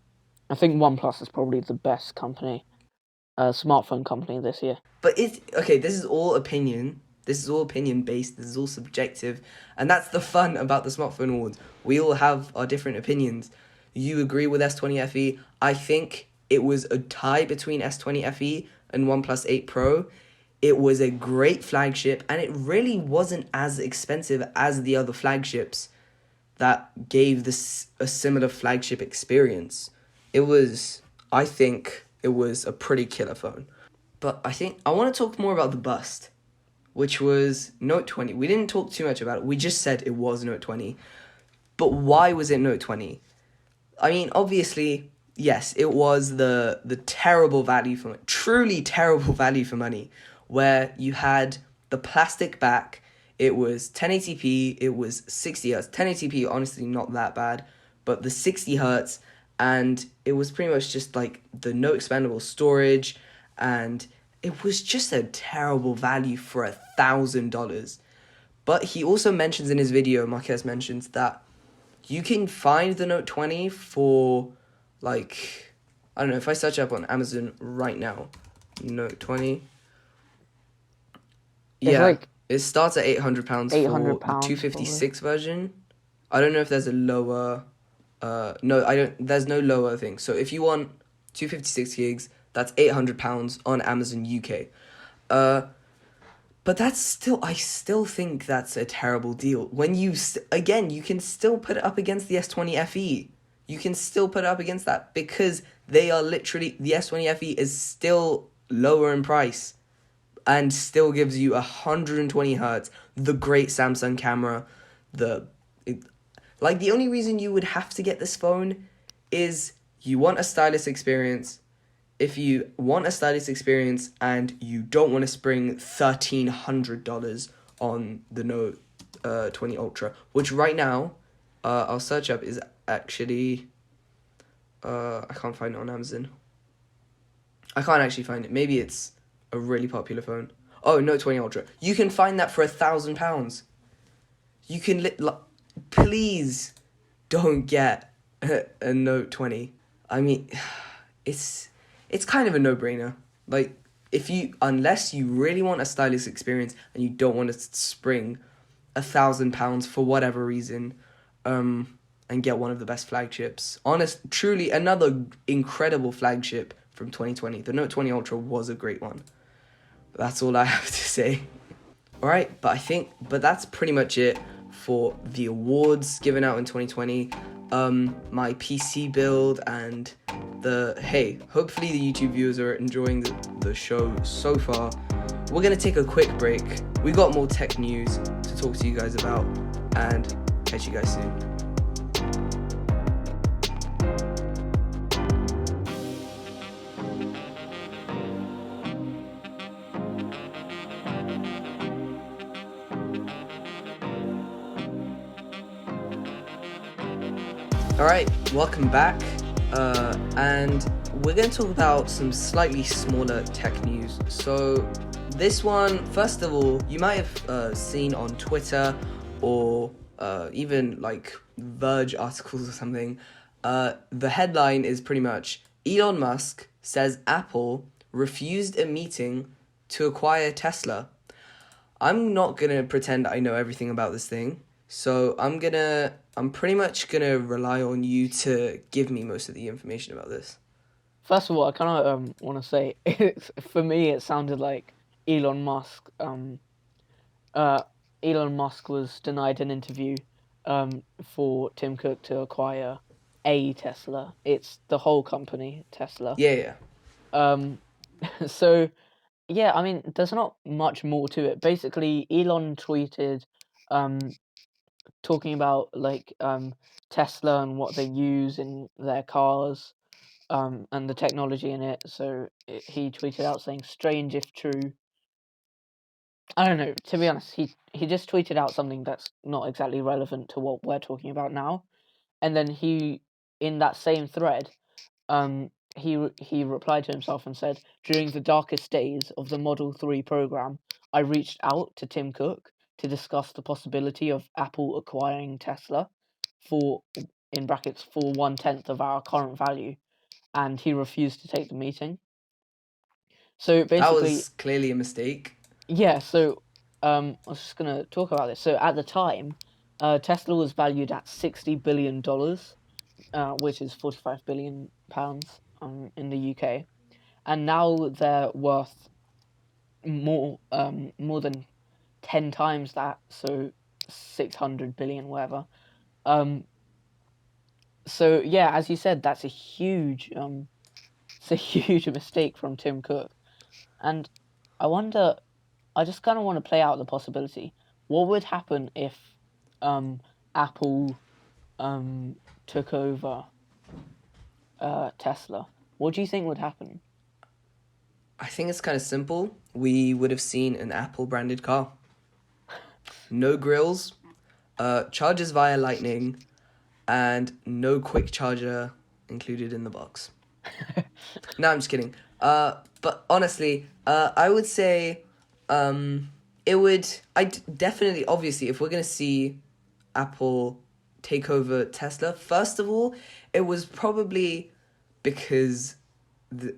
Speaker 2: think OnePlus is probably the best smartphone company this year.
Speaker 1: But okay, this is all opinion. This is all opinion based. This is all subjective. And that's the fun about the smartphone awards. We all have our different opinions. You agree with S20 FE. I think it was a tie between S20 FE and OnePlus 8 Pro. It was a great flagship, and it really wasn't as expensive as the other flagships that gave this a similar flagship experience. I think it was a pretty killer phone. But I think I want to talk more about the bust, which was Note 20. We didn't talk too much about it. We just said it was Note 20. But why was it Note 20? I mean, obviously, yes, it was the terrible value for money, truly terrible value for money, where you had the plastic back. It was 1080p, it was 60 hertz. 1080p, honestly, not that bad, but the 60 hertz, and it was pretty much just like the no expandable storage, and it was just a terrible value for $1,000. But he also mentions in his video, Marquez mentions that you can find the Note 20 for, like, I don't know, if I search up on Amazon right now, Note 20. It starts at £800 for the 256 probably. Version. I don't know if there's a lower... there's no lower thing. So if you want 256 gigs, that's £800 on Amazon UK. But that's still, I still think that's a terrible deal. When you, you can still put it up against the S20 FE. You can still put it up against that because they are literally, the S20 FE is still lower in price and still gives you 120 hertz, the great Samsung camera, the only reason you would have to get this phone is you want a stylish experience. If you want a stylish experience and you don't want to spring $1,300 on the Note 20 Ultra, which right now, I'll search up, is actually, I can't find it on Amazon. I can't actually find it. Maybe it's a really popular phone. Oh, Note 20 Ultra. You can find that for £1,000. You can, please don't get a Note 20. I mean, it's kind of a no-brainer. Like, unless you really want a stylish experience and you don't want to spring £1,000 for whatever reason, and get one of the best flagships. Truly another incredible flagship from 2020. The Note 20 Ultra was a great one. That's all I have to say. All right, but that's pretty much it for the awards given out in 2020. My PC build and hopefully the YouTube viewers are enjoying the show so far. We're going to take a quick break. We got more tech news to talk to you guys about, and catch you guys soon. Alright, welcome back, and we're going to talk about some slightly smaller tech news. So this one, first of all, you might have seen on Twitter or even like Verge articles or something. The headline is pretty much, Elon Musk says Apple refused a meeting to acquire Tesla. I'm not gonna pretend I know everything about this thing. So I'm pretty much gonna rely on you to give me most of the information about this.
Speaker 2: First of all, I kind of want to say, for me, it sounded like Elon Musk. Uh, Elon Musk was denied an interview for Tim Cook to acquire a Tesla. It's the whole company, Tesla.
Speaker 1: Yeah, yeah.
Speaker 2: Um, so yeah, I mean, there's not much more to it. Basically, Elon tweeted, um, talking about like Tesla and what they use in their cars, and the technology in it. So he tweeted out saying, "Strange if true." I don't know. To be honest, he just tweeted out something that's not exactly relevant to what we're talking about now. And then he, in that same thread, he replied to himself and said, "During the darkest days of the Model 3 program, I reached out to Tim Cook to discuss the possibility of Apple acquiring Tesla for, in brackets, for 1/10 of our current value, and he refused to take the meeting." So
Speaker 1: That
Speaker 2: basically,
Speaker 1: was clearly a mistake.
Speaker 2: yeah. So I was just gonna talk about this. So at the time, Tesla was valued at $60 billion, which is 45 billion pounds, in the UK, and now they're worth more than 10 times that, so 600 billion, whatever. Um, so yeah, as you said, that's a huge it's a huge mistake from Tim Cook, and I wonder. I just kind of want to play out the possibility. What would happen if um Apple took over Tesla? What do you think would happen?
Speaker 1: I think it's kind of simple. We would have seen an Apple branded car. No grills, charges via Lightning, and no quick charger included in the box. No, I'm just kidding. But honestly, I would say, it would. Definitely, obviously, if we're gonna see Apple take over Tesla, first of all, it was probably because the.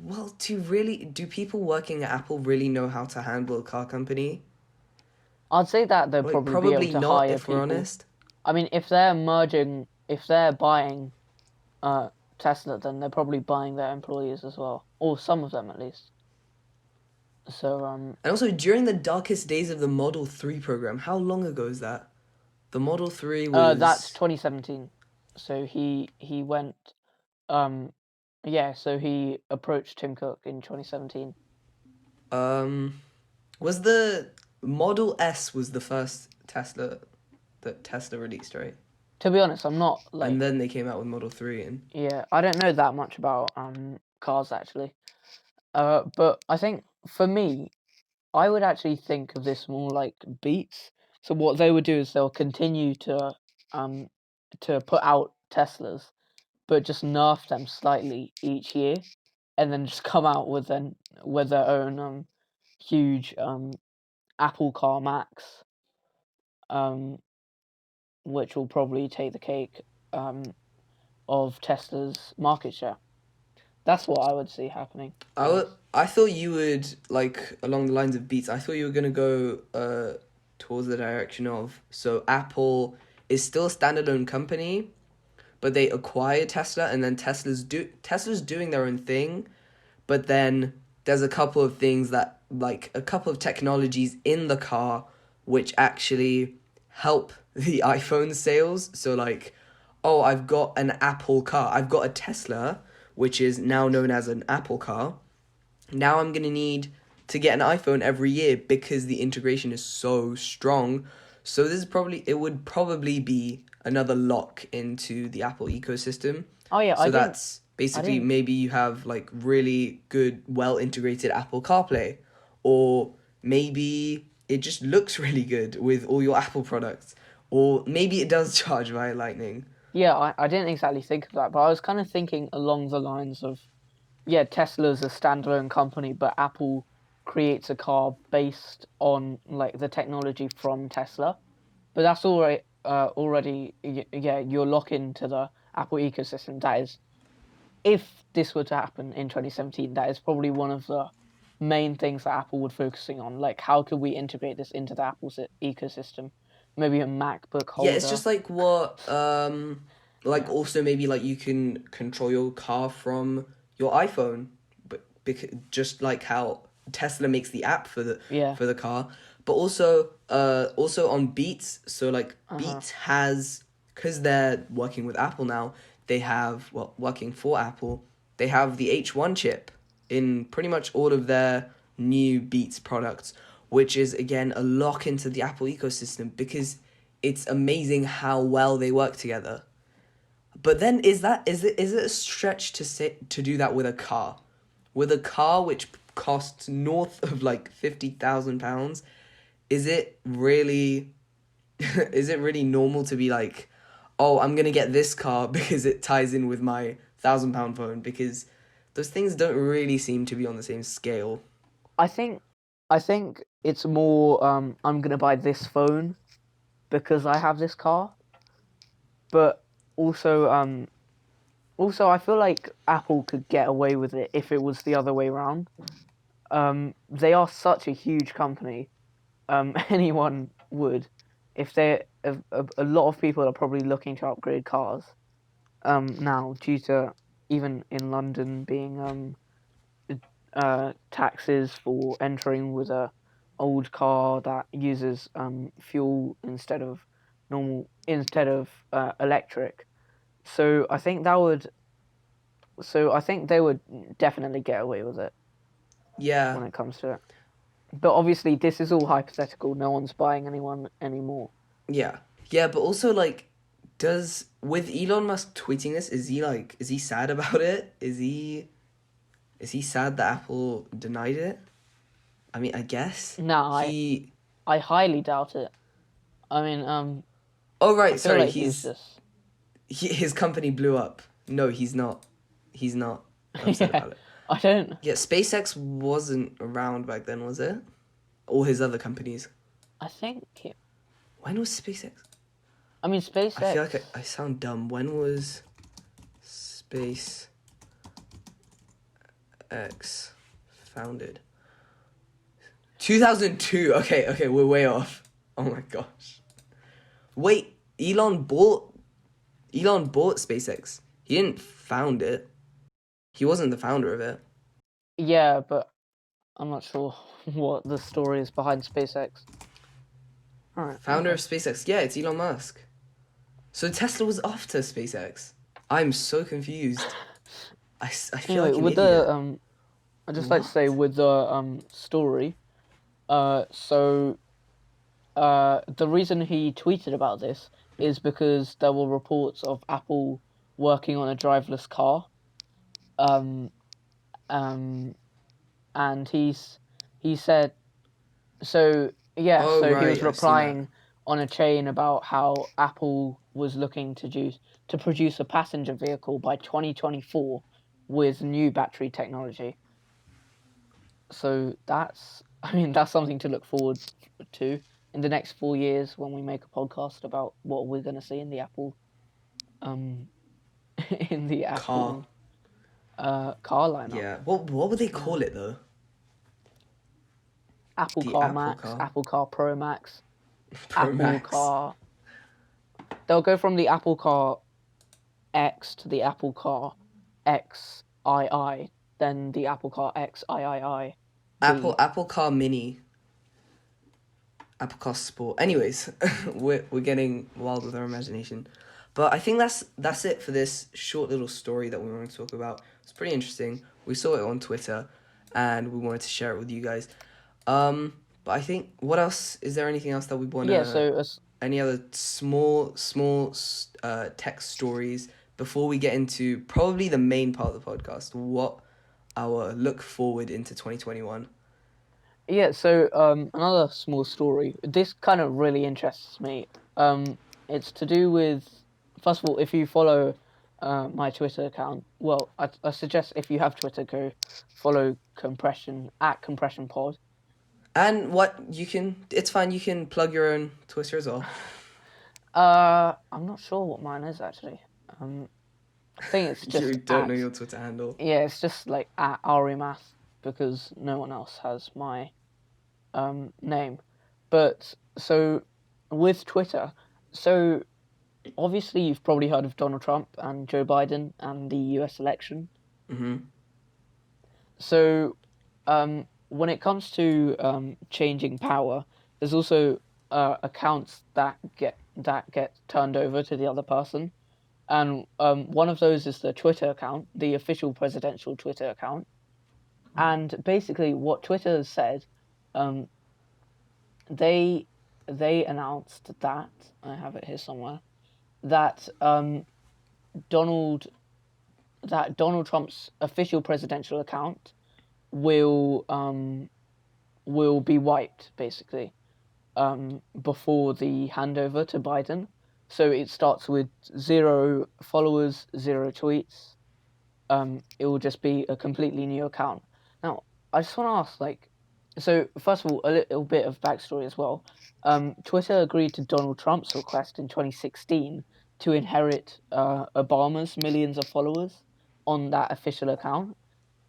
Speaker 1: Well, do people working at Apple really know how to handle a car company?
Speaker 2: I'd say that they'll
Speaker 1: Like,
Speaker 2: probably be able
Speaker 1: probably
Speaker 2: to
Speaker 1: not,
Speaker 2: hire
Speaker 1: if we're
Speaker 2: people.
Speaker 1: honest.
Speaker 2: I mean, if they're buying uh Tesla, then they're probably buying their employees as well, or some of them at least. So
Speaker 1: And also, during the darkest days of the Model 3 program, how long ago is that? The Model 3
Speaker 2: that's
Speaker 1: was.
Speaker 2: 2017. So he went, um yeah, so he approached Tim Cook in 2017.
Speaker 1: Um, was the Model S was the first Tesla that Tesla released, right?
Speaker 2: To be honest, I'm not
Speaker 1: And
Speaker 2: like,
Speaker 1: then they came out with Model 3 and.
Speaker 2: yeah, I don't know that much about cars actually. But I think for me, I would actually think of this more like Beats. So what they would do is they'll continue um to put out Teslas, but just nerf them slightly each year, and then just come out with their own huge Apple Car Max, um which will probably take the cake of Tesla's market share. That's what I would see happening, to be honest.
Speaker 1: I thought you would, like, along the lines of Beats, I thought you were going to go towards the direction of, so Apple is still a standalone company, but they acquire Tesla, and then Tesla's doing their own thing, but then there's a couple of things that, like, a couple of technologies in the car which actually help the iPhone sales. So, like, oh, I've got an Apple car, I've got a Tesla, which is now known as an Apple car. Now I'm gonna need to get an iPhone every year because the integration is so strong. So it would probably be another lock into the Apple ecosystem.
Speaker 2: Oh yeah,
Speaker 1: So that's
Speaker 2: I
Speaker 1: basically,
Speaker 2: didn't.
Speaker 1: maybe you have like really good, well integrated Apple CarPlay, or maybe it just looks really good with all your Apple products, or maybe it does charge via Lightning.
Speaker 2: Yeah, I didn't exactly think of that, but I was kind of thinking along the lines of, yeah, Tesla's a standalone company, but Apple creates a car based on like the technology from Tesla. But that's yeah, you're locked into the Apple ecosystem. That is, if this were to happen in 2017, that is probably one of the main things that Apple would focusing on. Like, how could we integrate this into the Apple ecosystem? Maybe a MacBook
Speaker 1: Yeah, it's
Speaker 2: holder.
Speaker 1: just like what
Speaker 2: Yeah.
Speaker 1: also maybe like you can control your car from your iPhone, but just like how Tesla makes the app
Speaker 2: Yeah.
Speaker 1: for the car, but also on Beats. So like
Speaker 2: Uh-huh.
Speaker 1: Beats has, because they're working with Apple now, they have, well, working for Apple, they have the H1 chip in pretty much all of their new Beats products, which is again a lock into the Apple ecosystem because it's amazing how well they work together. But then is it a stretch to do that with a car? With a car which costs north of like £50,000, is it really is it really normal to be like, oh, I'm gonna get this car because it ties in with my £1,000 phone? Because those things don't really seem to be on the same scale.
Speaker 2: I think it's more I'm gonna buy this phone because I have this car, but also I feel like Apple could get away with it if it was the other way around. They are such a huge company. Anyone would, if they a lot of people are probably looking to upgrade cars. Now due to even in London being taxes for entering with a old car that uses fuel instead of electric. So I think they would definitely get away with it
Speaker 1: Yeah,
Speaker 2: when it comes to it. But obviously this is all hypothetical. No one's buying anyone anymore.
Speaker 1: yeah, yeah. But also like, does with Elon Musk tweeting this, is he sad about it? Is he sad that Apple denied it? I mean, I guess
Speaker 2: No,
Speaker 1: he.
Speaker 2: I highly doubt it. I mean,
Speaker 1: Oh
Speaker 2: I
Speaker 1: right,
Speaker 2: feel
Speaker 1: sorry.
Speaker 2: like he's just
Speaker 1: His company blew up. No, he's not. He's not upset
Speaker 2: yeah.
Speaker 1: about it.
Speaker 2: I don't.
Speaker 1: Yeah, SpaceX wasn't around back then, was it? All his other companies.
Speaker 2: I think.
Speaker 1: When was SpaceX?
Speaker 2: I mean,
Speaker 1: I feel
Speaker 2: SpaceX.
Speaker 1: like I sound dumb. When was SpaceX founded? 2002. Okay, we're way off. Oh my gosh. Wait, Elon bought SpaceX. He didn't found it. He wasn't the founder of it.
Speaker 2: Yeah, but I'm not sure what the story is behind SpaceX. All right.
Speaker 1: Founder
Speaker 2: Okay.
Speaker 1: of SpaceX. Yeah, it's Elon Musk. So Tesla was after SpaceX. I'm so confused. I feel
Speaker 2: Anyway,
Speaker 1: like an
Speaker 2: with the
Speaker 1: idiot.
Speaker 2: I'd just like to say
Speaker 1: What?
Speaker 2: with the story, so the reason he tweeted about this is because there were reports of Apple working on a driverless car. Um, um, and he said so. Yeah,
Speaker 1: Oh
Speaker 2: so he was
Speaker 1: right, I've seen that.
Speaker 2: replying on a chain about how Apple was looking to produce a passenger vehicle by 2024 with new battery technology. So I mean, that's something to look forward to in the next 4 years when we make a podcast about what we're going to see in the um, in the
Speaker 1: Car.
Speaker 2: Apple car lineup.
Speaker 1: Yeah. What would they
Speaker 2: Yeah,
Speaker 1: call it though?
Speaker 2: Apple
Speaker 1: The
Speaker 2: Car
Speaker 1: Apple
Speaker 2: Max,
Speaker 1: car.
Speaker 2: Apple Car Pro Max,
Speaker 1: Pro
Speaker 2: Apple
Speaker 1: Max.
Speaker 2: Car. They'll go from the Apple Car X to the Apple Car XII, then the Apple Car XIII.
Speaker 1: Apple Car Mini. Apple Car Sport. Anyways, we're getting wild with our imagination. But I think that's it for this short little story that we wanted to talk about. It's pretty interesting. We saw it on Twitter and we wanted to share it with you guys. But I think, what else? Is there anything else that we want
Speaker 2: Yeah,
Speaker 1: to...
Speaker 2: so
Speaker 1: Any other small tech stories before we get into probably the main part of the podcast? What our look forward into 2021?
Speaker 2: another small story. This kind of really interests me. It's to do with, first of all, if you follow my Twitter account, well, I suggest if you have Twitter, go follow compression at compression pod.
Speaker 1: And what you can... It's fine, you can plug your own Twitter as well.
Speaker 2: I'm not sure what mine is actually. I think it's
Speaker 1: You
Speaker 2: just
Speaker 1: don't know
Speaker 2: at,
Speaker 1: your Twitter handle.
Speaker 2: yeah, it's just like at Arimath because no one else has my name. But so with Twitter, so obviously you've probably heard of Donald Trump and Joe Biden and the US election.
Speaker 1: Mm-hmm.
Speaker 2: So when it comes to changing power, there's also accounts that get turned over to the other person. And one of those is the Twitter account, the official presidential Twitter account. And basically, what Twitter has said, um, they they announced that I have it here somewhere that Donald Donald Trump's official presidential account will be wiped basically before the handover to Biden. So it starts with 0 followers, 0 tweets. It will just be a completely new account. Now, I just want to ask, like, so first of all, a little bit of backstory as well. Twitter agreed to Donald Trump's request in 2016 to inherit Obama's millions of followers on that official account.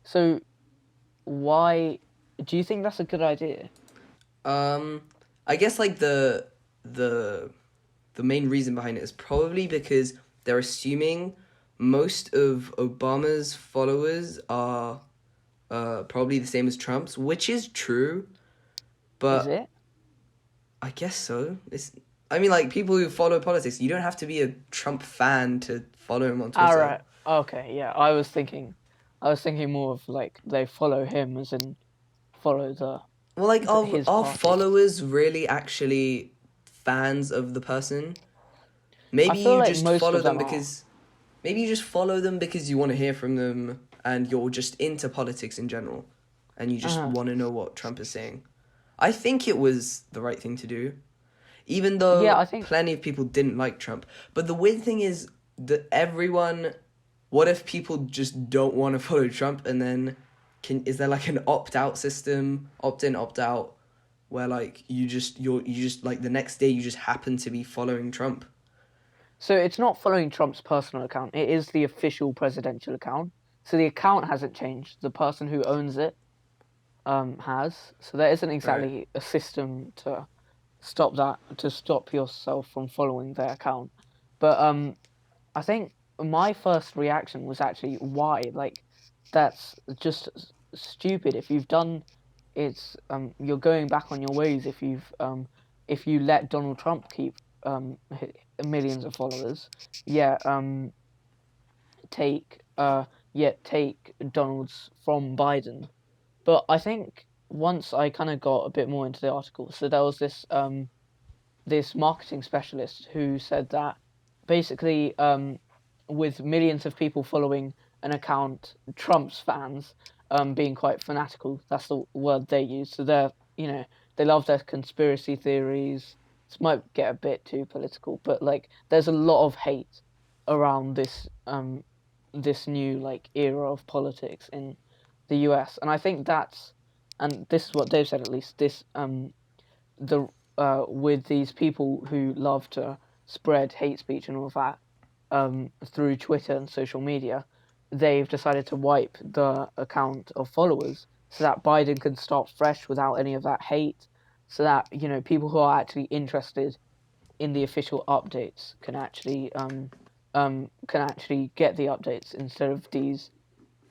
Speaker 2: So why do you think that's a good idea?
Speaker 1: I guess like the the main reason behind it is probably because they're assuming most of Obama's followers are probably the same as Trump's, which is true,
Speaker 2: Is
Speaker 1: but
Speaker 2: it?
Speaker 1: I guess so. I mean, like, people who follow politics, you don't have to be a Trump fan to follow him on
Speaker 2: All
Speaker 1: Twitter.
Speaker 2: right. Okay. Yeah. I was thinking more of like they follow him as in follow
Speaker 1: Well, like,
Speaker 2: his
Speaker 1: are
Speaker 2: party.
Speaker 1: followers really actually fans of the person?
Speaker 2: I
Speaker 1: Maybe
Speaker 2: feel
Speaker 1: you
Speaker 2: like
Speaker 1: just
Speaker 2: most
Speaker 1: follow
Speaker 2: of
Speaker 1: them
Speaker 2: them are.
Speaker 1: because maybe you just follow them because you want to hear from them and you're just into politics in general and you just
Speaker 2: Uh-huh.
Speaker 1: want to know what Trump is saying. I think it was the right thing to do, even
Speaker 2: Yeah,
Speaker 1: though
Speaker 2: I think
Speaker 1: plenty of people didn't like Trump. But the weird thing is that everyone, what if people just don't want to follow Trump and then is there like an opt-out system, opt-in, opt-out, where like you just like the next day you just happen to be following Trump?
Speaker 2: so. It's not following Trump's personal account. It is the official presidential account. So the account hasn't changed. The person who owns it has. So there isn't
Speaker 1: Right.
Speaker 2: exactly a system to stop yourself from following their account. But I think my first reaction was actually why? Like, that's just stupid. If you've done, it's you're going back on your ways. If you let Donald Trump keep millions of followers, yeah, take take Donald's from Biden. But I think once I kind of got a bit more into the article, so there was this marketing specialist who said that basically, with millions of people following an account, Trump's fans being quite fanatical, that's the word they use. So they love their conspiracy theories. This might get a bit too political, but like there's a lot of hate around this new like era of politics in the US, and I think and this is what they've said at least. The With these people who love to spread hate speech and all of that through Twitter and social media, they've decided to wipe the account of followers so that Biden can start fresh without any of that hate, so that people who are actually interested in the official updates can actually get the updates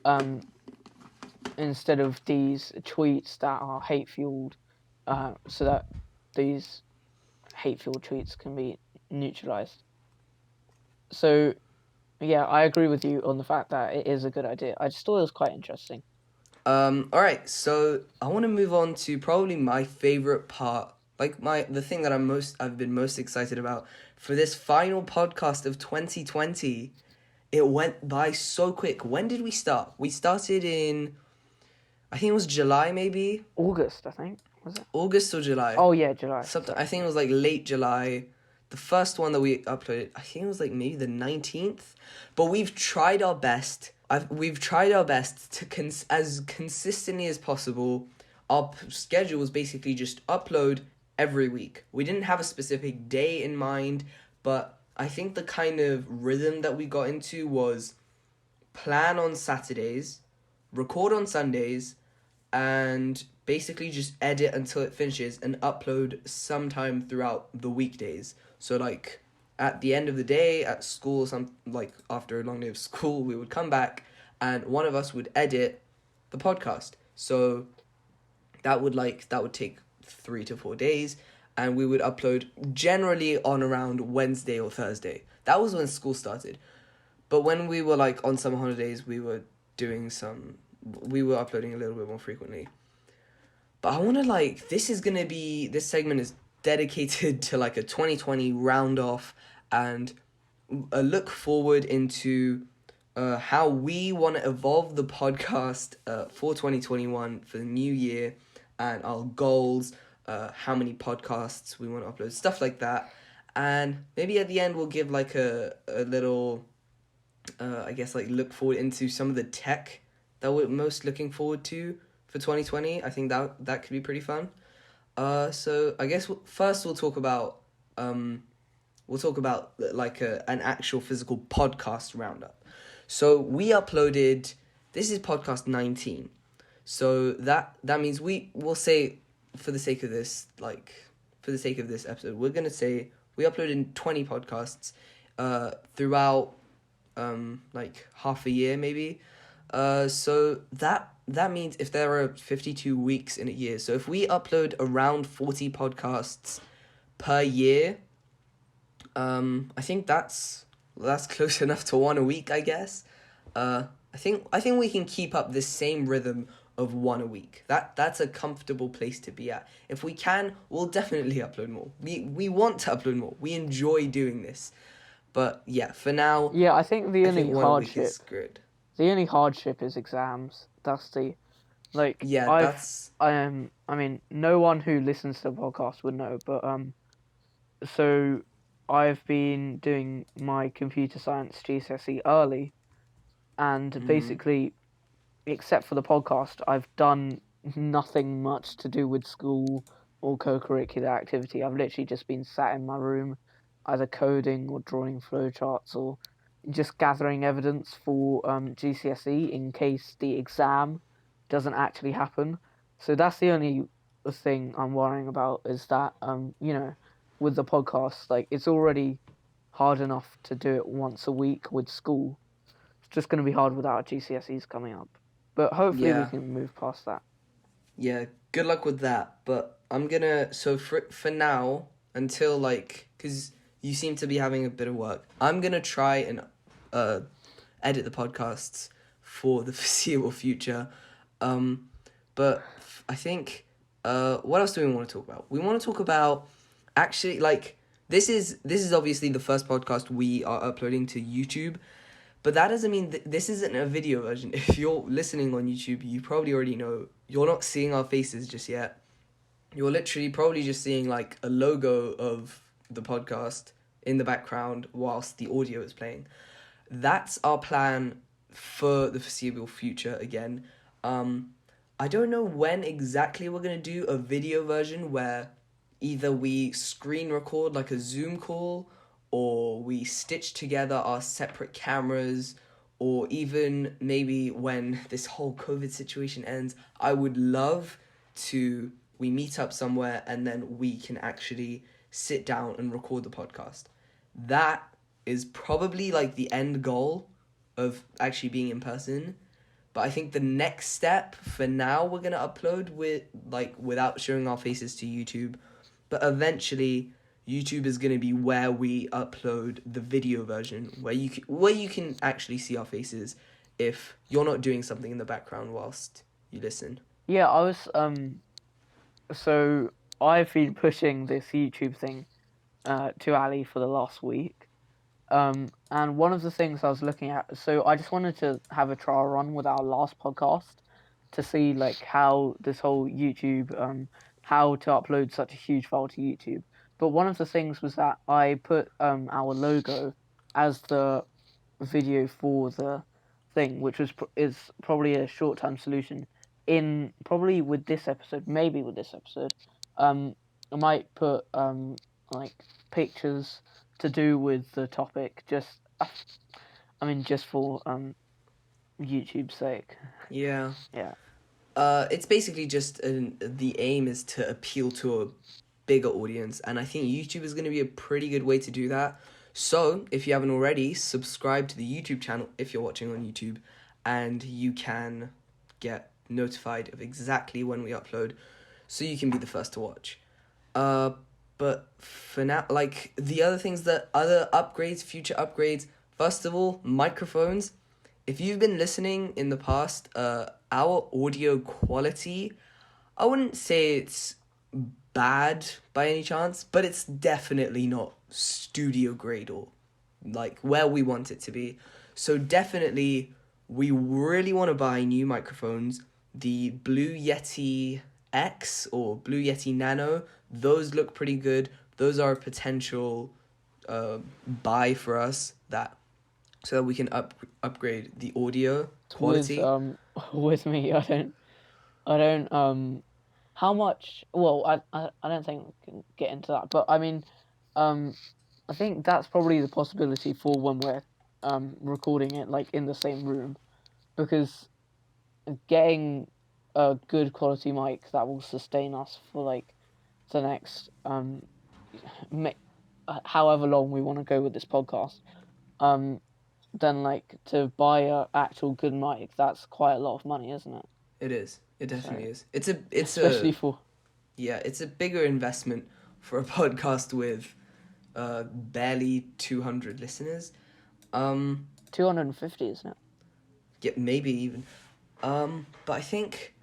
Speaker 2: um, instead of these tweets that are hate fueled, so that these hate-fueled tweets can be neutralized. So yeah, I agree with you on the fact that it is a good idea. I just thought it was quite interesting.
Speaker 1: All right, so I want to move on to probably my favorite part, like the thing that I've been most excited about for this final podcast of 2020. It went by so quick. When did we start? We started in, I think it was July, maybe
Speaker 2: August, I think, was it?
Speaker 1: August or July.
Speaker 2: Oh yeah, July.
Speaker 1: Something.
Speaker 2: Sorry.
Speaker 1: I think it was like late July. The first one that we uploaded, I think it was like maybe the 19th. But we've tried our best. We've tried our best to as consistently as possible. Our schedule was basically just upload every week. We didn't have a specific day in mind, but I think the kind of rhythm that we got into was plan on Saturdays, record on Sundays, and basically just edit until it finishes and upload sometime throughout the weekdays. So like at the end of the day at school, after a long day of school, we would come back and one of us would edit the podcast. So that would take 3 to 4 days, and we would upload generally on around Wednesday or Thursday. That was when school started. But when we were like on summer holidays, we were uploading a little bit more frequently. But I want to this segment is dedicated to like a 2020 round off and a look forward into how we want to evolve the podcast for 2021 for the new year, and our goals, how many podcasts we want to upload, stuff like that. And maybe at the end we'll give like a little, look forward into some of the tech that we're most looking forward to for 2020. I think that could be pretty fun. So I guess first we'll talk about like an actual physical podcast roundup. So we uploaded, this is podcast 19. So that means we'll say, for the sake of this episode, we're going to say we uploaded 20 podcasts throughout half a year maybe. So that means if there are 52 weeks in a year, so if we upload around 40 podcasts per year, I think that's close enough to one a week, I guess. I think we can keep up this same rhythm of one a week. That's a comfortable place to be at. If we can, we'll definitely upload more. We want to upload more. We enjoy doing this. But yeah, for now,
Speaker 2: Yeah, I think the only
Speaker 1: one
Speaker 2: hardship
Speaker 1: week is good.
Speaker 2: The only hardship is exams. That's the, like,
Speaker 1: Yeah,
Speaker 2: I mean, no one who listens to the podcast would know, but so I've been doing my computer science GCSE early, and basically, except for the podcast, I've done nothing much to do with school or co-curricular activity. I've literally just been sat in my room, either coding or drawing flowcharts or just gathering evidence for GCSE in case the exam doesn't actually happen. So that's the only thing I'm worrying about, is that with the podcast, like, it's already hard enough to do it once a week with school. It's just going to be hard without GCSEs coming up. But hopefully we can move past that.
Speaker 1: Yeah, good luck with that. But I'm gonna, so for now, until because you seem to be having a bit of work, I'm gonna try and edit the podcasts for the foreseeable future. But I think, what else do we want to talk about? We want to talk about, actually, this is obviously the first podcast we are uploading to YouTube, but that doesn't mean this isn't a video version. If you're listening on YouTube, you probably already know, you're not seeing our faces just yet. You're literally probably just seeing like a logo of the podcast in the background whilst the audio is playing. That's our plan for the foreseeable future again. I don't know when exactly we're going to do a video version where either we screen record like a Zoom call, or we stitch together our separate cameras, or even maybe when this whole COVID situation ends, I would love we meet up somewhere and then we can actually sit down and record the podcast. That is probably like the end goal of actually being in person. But I think the next step, for now, we're going to upload without showing our faces to YouTube. But eventually, YouTube is going to be where we upload the video version, where you can actually see our faces if you're not doing something in the background whilst you listen.
Speaker 2: Yeah, I was so I've been pushing this YouTube thing to Ali for the last week. And one of the things I was looking at, so I just wanted to have a trial run with our last podcast to see like how this whole YouTube, how to upload such a huge file to YouTube. But one of the things was that I put our logo as the video for the thing, which is probably a short-term solution. In probably with this episode, maybe with this episode, I might put like pictures to do with the topic, just for YouTube's sake.
Speaker 1: Yeah.
Speaker 2: Yeah.
Speaker 1: It's basically just the aim is to appeal to a bigger audience, and I think YouTube is going to be a pretty good way to do that. So, if you haven't already, subscribe to the YouTube channel if you're watching on YouTube, and you can get notified of exactly when we upload, so you can be the first to watch. But for now, like the other things that other upgrades, future upgrades. First of all, microphones. If you've been listening in the past, our audio quality, I wouldn't say it's bad by any chance, but it's definitely not studio grade or like where we want it to be. So definitely, we really want to buy new microphones. The Blue Yeti X or Blue Yeti Nano, those look pretty good. Those are a potential buy for us so that we can upgrade the audio quality.
Speaker 2: With me, I don't. How much? Well, I don't think we can get into that, but I mean, I think that's probably the possibility for when we're recording it like in the same room, because getting a good quality mic that will sustain us for like the next however long we want to go with this podcast, then like to buy a actual good mic, that's quite a lot of money, isn't it?
Speaker 1: It is. It definitely
Speaker 2: So,
Speaker 1: is. It's
Speaker 2: especially for
Speaker 1: it's a bigger investment for a podcast with barely 200 listeners.
Speaker 2: 250, isn't it?
Speaker 1: Yeah, maybe even. But I think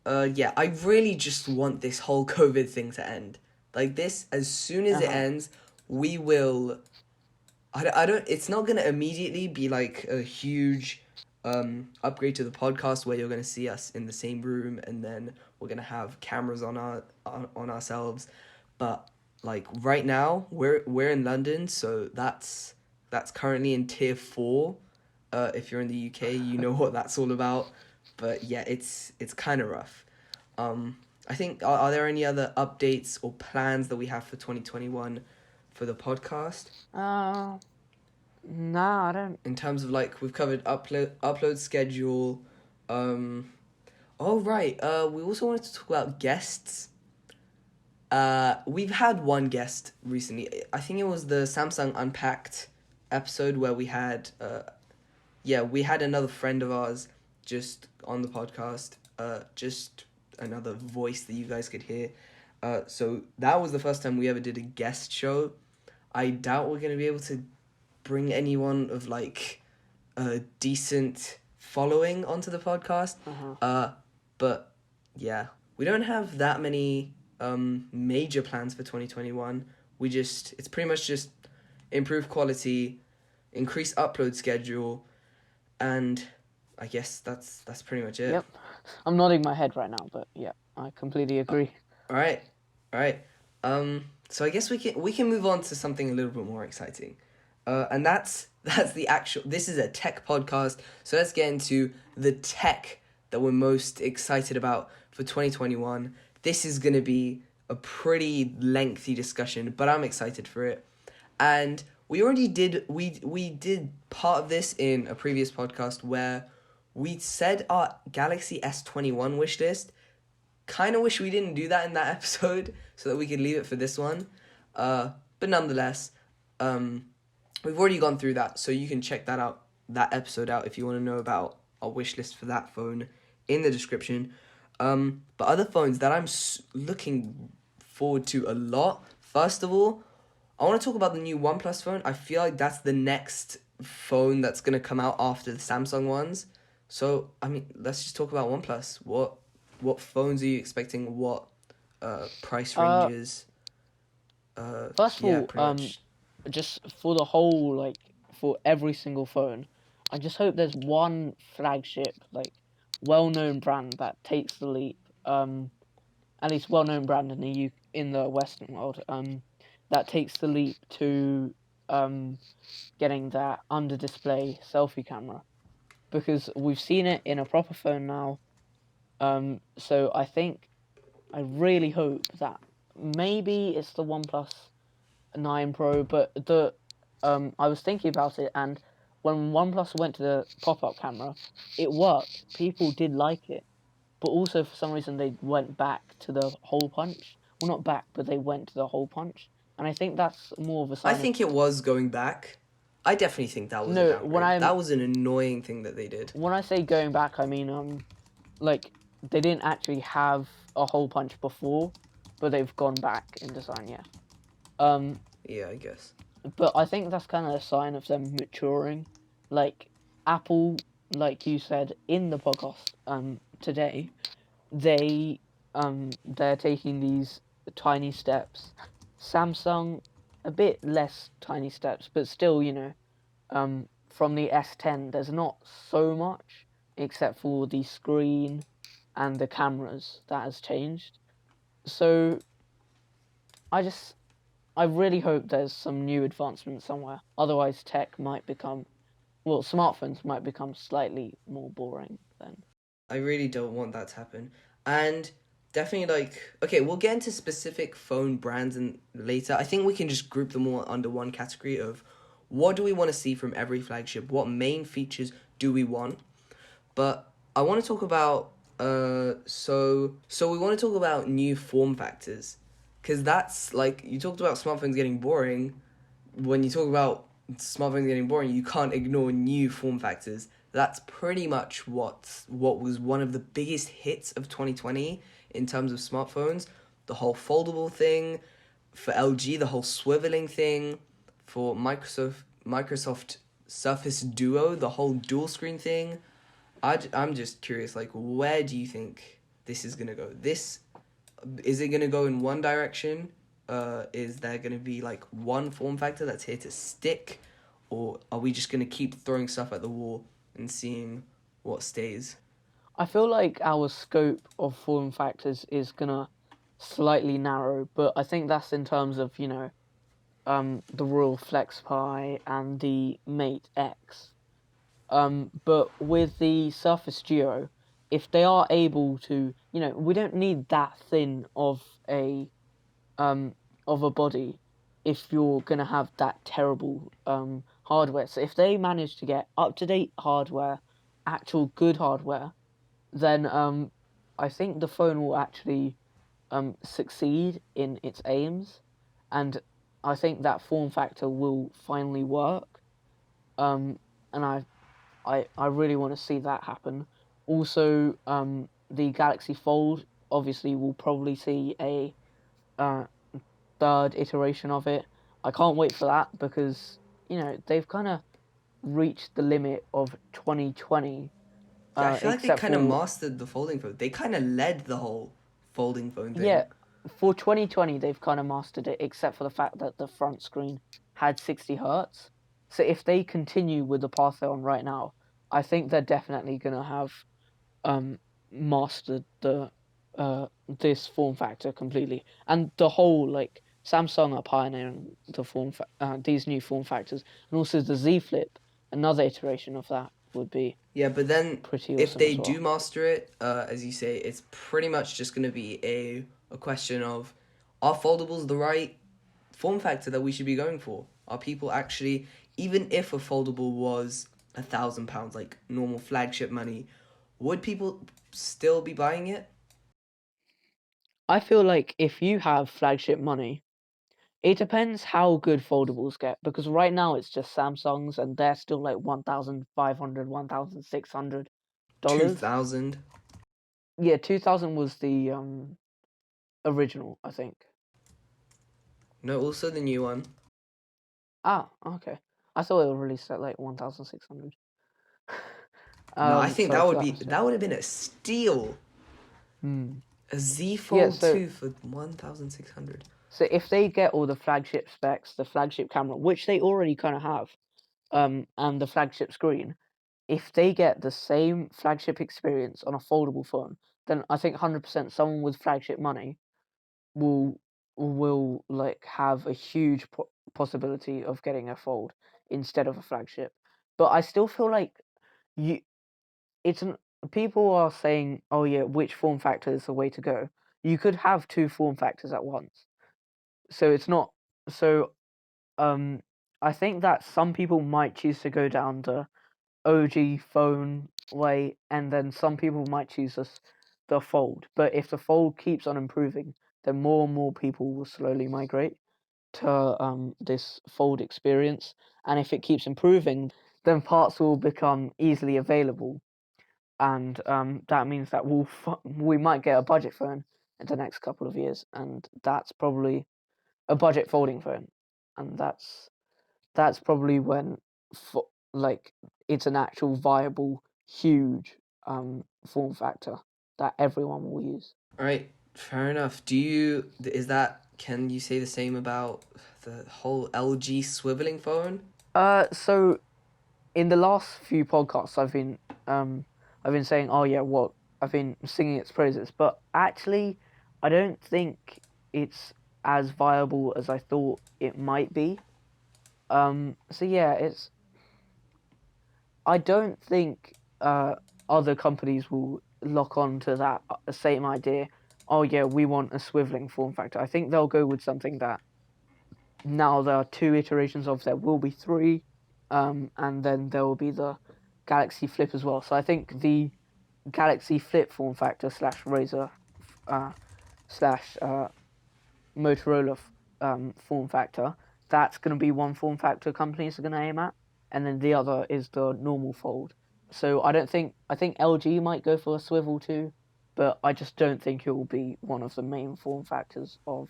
Speaker 1: I really just want this whole COVID thing to end. Like this, as soon as it ends, we will. I don't. It's not gonna immediately be like a huge upgrade to the podcast where you're gonna see us in the same room and then we're gonna have cameras on ourselves. But like right now, we're in London, so that's currently in tier 4. If you're in the UK, you know what that's all about. But yeah, it's kind of rough. I think are there any other updates or plans that we have for 2021 for the podcast?
Speaker 2: No, I don't.
Speaker 1: In terms of like we've covered upload schedule. Oh right. We also wanted to talk about guests. We've had one guest recently. I think it was the Samsung Unpacked episode where we had we had another friend of ours just on the podcast. Just another voice that you guys could hear. So that was the first time we ever did a guest show. I doubt we're gonna be able to bring anyone of like a decent following onto the podcast. But yeah, we don't have that many major plans for 2021. It's pretty much just improve quality, increase upload schedule, and I guess that's pretty much it.
Speaker 2: Yep, I'm nodding my head right now, but yeah, I completely agree.
Speaker 1: All right. So I guess we can move on to something a little bit more exciting, and that's the actual. This is a tech podcast, so let's get into the tech that we're most excited about for 2021. This is gonna be a pretty lengthy discussion, but I'm excited for it, and we already did we did part of this in a previous podcast where we said our Galaxy S21 wish list. Kind of wish we didn't do that in that episode so that we could leave it for this one. But nonetheless, we've already gone through that, so you can check that episode out if you want to know about our wish list for that phone in the description. But other phones that I'm looking forward to a lot. First of all, I want to talk about the new OnePlus phone. I feel like that's the next phone that's going to come out after the Samsung ones. So, I mean, let's just talk about OnePlus. What phones are you expecting? What price ranges?
Speaker 2: First of all, just for the whole, like, for every single phone, I just hope there's one flagship, like, well-known brand that takes the leap. At least well-known brand in the Western world. That takes the leap to getting that under-display selfie camera, because we've seen it in a proper phone now. So I really hope that maybe it's the OnePlus 9 Pro, but I was thinking about it, and when OnePlus went to the pop-up camera, it worked. People did like it. but also for some reason they went back to the hole punch. Well, not back, but they went to the hole punch, and I think that's more of a
Speaker 1: I
Speaker 2: sign
Speaker 1: think it was going back. I definitely think that was a
Speaker 2: No,
Speaker 1: downgrade. That was an annoying thing that they did.
Speaker 2: when I say going back, I mean like they didn't actually have a hole punch before, but they've gone back in design, yeah.
Speaker 1: Yeah, I guess.
Speaker 2: But I think that's kind of a sign of them maturing. Like Apple, like you said in the podcast today, they're taking these tiny steps. Samsung a bit less tiny steps, but still, from the S10 there's not so much except for the screen and the cameras that has changed. So I really hope there's some new advancement somewhere. Otherwise smartphones might become slightly more boring then.
Speaker 1: I really don't want that to happen. And definitely, like, okay, we'll get into specific phone brands and later. I think we can just group them all under one category of what do we want to see from every flagship? What main features do we want? But I want to talk about so we want to talk about new form factors, because that's like, you talked about smartphones getting boring. When you talk about smartphones getting boring, you can't ignore new form factors. That's pretty much what was one of the biggest hits of 2020 in terms of smartphones. The whole foldable thing for LG, the whole swiveling thing for Microsoft Surface Duo, the whole dual screen thing. I'm just curious, like, where do you think this is gonna go? Is it gonna go in one direction? Is there gonna be like one form factor that's here to stick, or are we just gonna keep throwing stuff at the wall and seeing what stays?
Speaker 2: I feel like our scope of form factors is gonna slightly narrow, but I think that's in terms of, the Royal Flex Pi and the Mate X. But with the Surface Duo, if they are able to, we don't need that thin um of a body if you're gonna have that terrible hardware. So if they manage to get up to date hardware, actual good hardware, then I think the phone will actually succeed in its aims, and I think that form factor will finally work. And I really want to see that happen. Also, the Galaxy Fold obviously will probably see a uh, third iteration of it. I can't wait for that because they've kind of reached the limit of 2020,
Speaker 1: Yeah, I feel like they
Speaker 2: except
Speaker 1: kind of
Speaker 2: for
Speaker 1: mastered the folding phone. They kind of led the whole folding phone
Speaker 2: yeah,
Speaker 1: thing.
Speaker 2: for 2020 they've kind of mastered it, except for the fact that the front screen had 60 hertz. So if they continue with the path they're on right now, I think they're definitely gonna have um mastered the this form factor completely, and the whole like Samsung are pioneering these new form factors, and also the Z Flip, another iteration of that would be
Speaker 1: Yeah, but then
Speaker 2: pretty
Speaker 1: if
Speaker 2: awesome
Speaker 1: they
Speaker 2: as
Speaker 1: do
Speaker 2: well.
Speaker 1: master it, as you say, it's pretty much just going to be a question of, are foldables the right form factor that we should be going for? Are people actually, even if a foldable was £1,000, like normal flagship money, would people still be buying it?
Speaker 2: I feel like if you have flagship money, it depends how good foldables get, because right now it's just Samsungs and they're still like 1,500, $1,600.
Speaker 1: 2000?
Speaker 2: Yeah, 2000 was the original, I think.
Speaker 1: No, also the new one.
Speaker 2: Ah, okay. I thought it was released at like 1,600.
Speaker 1: No, I think
Speaker 2: Sorry
Speaker 1: that
Speaker 2: for
Speaker 1: would
Speaker 2: that
Speaker 1: be,
Speaker 2: mistake.
Speaker 1: that would have been a steal.
Speaker 2: Hmm.
Speaker 1: A Z
Speaker 2: Yeah,
Speaker 1: Fold
Speaker 2: so
Speaker 1: 2 for 1,600.
Speaker 2: so if they get all the flagship specs, the flagship camera, which they already kind of have, and the flagship screen, if they get the same flagship experience on a foldable phone, then I think 100% someone with flagship money will like have a huge possibility of getting a fold instead of a flagship. But I still feel like you it's an people are saying, oh yeah, which form factor is the way to go. You could have two form factors at once. So it's not so um I think that some people might choose to go down the OG phone way, and then some people might choose the Fold. But if the Fold keeps on improving, then more and more people will slowly migrate to this Fold experience. And if it keeps improving, then parts will become easily available, and that means that we might get a budget phone in the next couple of years, and that's probably a budget folding phone, and that's probably when like it's an actual viable huge form factor that everyone will use.
Speaker 1: All right, fair enough. Can you say the same about the whole LG swiveling phone?
Speaker 2: So in the last few podcasts, I've been saying, oh yeah, what I've been singing its praises, but actually, I don't think it's as viable as I thought it might be. So yeah, it's. I don't think other companies will lock on to that same idea. Oh yeah, we want a swiveling form factor. I think they'll go with something that now there are two iterations of. There will be three, and then there will be the Galaxy Flip as well. So I think the Galaxy Flip form factor slash Razer slash Motorola form factor, that's going to be one form factor companies are going to aim at, and then the other is the normal Fold. So I think LG might go for a swivel too, but I just don't think it will be one of the main form factors of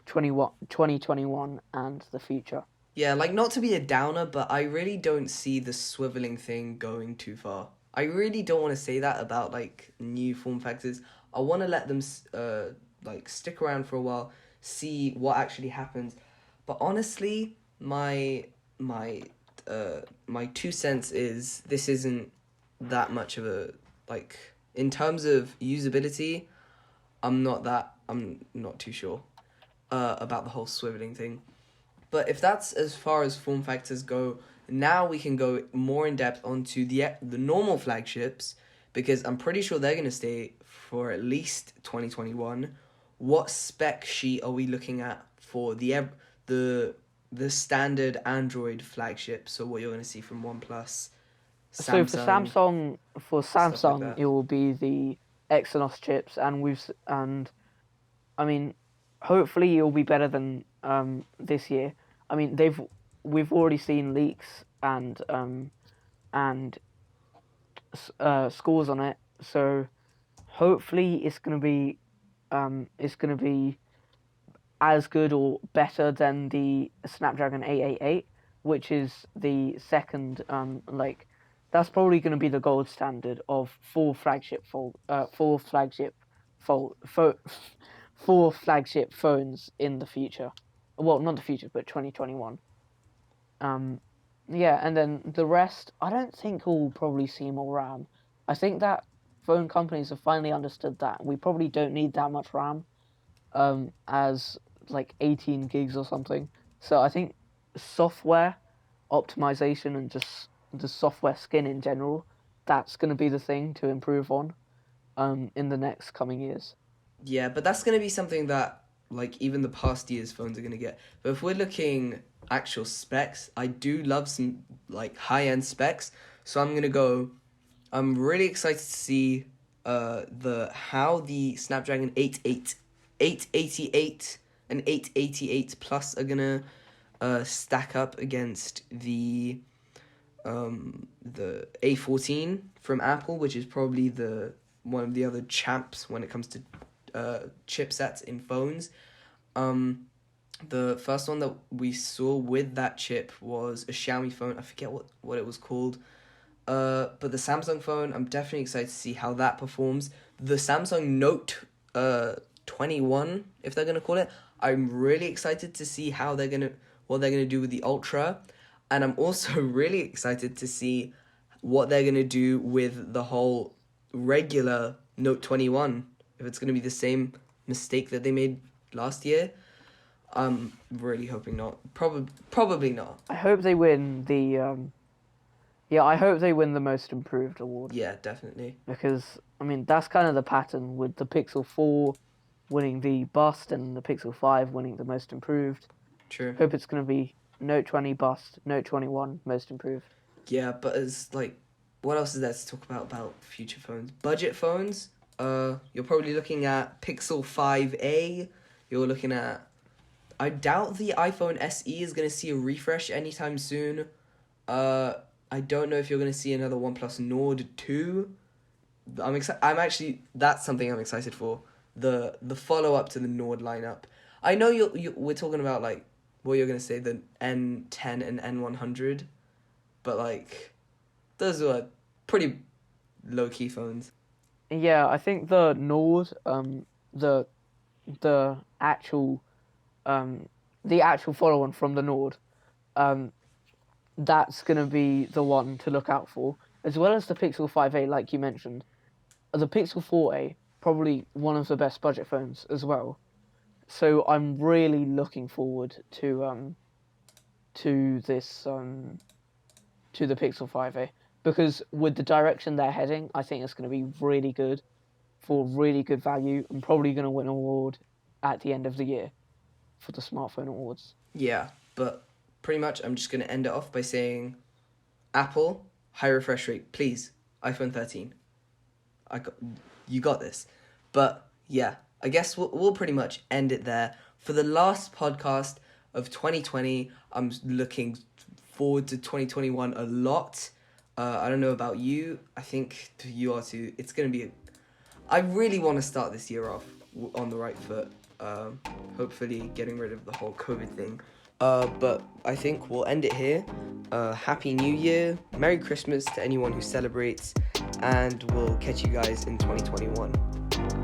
Speaker 2: 2021 and the future.
Speaker 1: Yeah, like not to be a downer, but I really don't see the swiveling thing going too far. I really don't want to say that about like new form factors. I want to let them like stick around for a while, see what actually happens. But honestly, my 2 cents is this isn't that much of a like in terms of usability. I'm not too sure about the whole swiveling thing. But if that's as far as form factors go, now we can go more in depth onto the normal flagships, because I'm pretty sure they're going to stay for at least 2021. What spec sheet are we looking at for the standard Android flagship? So what you're going to see from OnePlus,
Speaker 2: So
Speaker 1: Samsung,
Speaker 2: For
Speaker 1: stuff like
Speaker 2: Samsung,
Speaker 1: that.
Speaker 2: it will be the Exynos chips, and I mean, hopefully it'll be better than this year. I mean, we've already seen leaks and scores on it, so hopefully it's gonna be as good or better than the Snapdragon 888, which is the second that's probably going to be the gold standard of fold, fo- four flagship phones in the future. Well, not the future, but 2021. Um, yeah, and then the rest, I don't think we'll probably see more RAM. I think that phone companies have finally understood that we probably don't need that much RAM, as like 18 gigs or something. So I think software optimization and just the software skin in general, that's going to be the thing to improve on in the next coming years.
Speaker 1: Yeah, but that's going to be something that, like, even the past year's phones are going to get. But if we're looking actual specs, I do love some, like, high-end specs. So I'm really excited to see how the Snapdragon 888 and 888 Plus are going to stack up against the A14 from Apple, which is probably the one of the other champs when it comes to chipsets in phones. The first one that we saw with that chip was a Xiaomi phone. I forget what it was called. But the Samsung phone, I'm definitely excited to see how that performs. The Samsung Note 21, if they're gonna call it, I'm really excited to see what they're gonna do with the Ultra, and I'm also really excited to see what they're gonna do with the whole regular Note 21. If it's gonna be the same mistake that they made last year, I'm really hoping not. Probably not.
Speaker 2: I hope they win I hope they win the most improved award,
Speaker 1: Yeah, definitely.
Speaker 2: because I mean that's kind of the pattern with the Pixel 4 winning the bust and the Pixel 5 winning the most improved.
Speaker 1: True.
Speaker 2: Hope it's going to be Note 20 bust, Note 21 most improved.
Speaker 1: Yeah, but as like, what else is there to talk about future phones? Budget phones. You're probably looking at Pixel 5a. You're looking at... I doubt the iPhone SE is going to see a refresh anytime soon. I don't know if you're going to see another OnePlus Nord 2. I'm actually... That's something I'm excited for. The follow-up to the Nord lineup. I know we're talking about, like, what you're going to say, the N10 and N100. But, like, those are pretty low-key phones.
Speaker 2: Yeah, I think the Nord, the the actual the actual follow-on from the Nord, that's gonna be the one to look out for, as well as the Pixel 5a, like you mentioned. The Pixel 4a, probably one of the best budget phones as well. So I'm really looking forward to this to the Pixel 5a, because with the direction they're heading, I think it's going to be really good for really good value, and probably going to win an award at the end of the year for the smartphone awards.
Speaker 1: Yeah, but pretty much I'm just going to end it off by saying, Apple, high refresh rate, please. iPhone 13. You got this. But yeah, I guess we'll pretty much end it there. For the last podcast of 2020, I'm looking forward to 2021 a lot. I don't know about you. I think you are too. It's going to be... I really want to start this year off on the right foot. Hopefully getting rid of the whole COVID thing. But I think we'll end it here. Happy New Year. Merry Christmas to anyone who celebrates. And we'll catch you guys in 2021.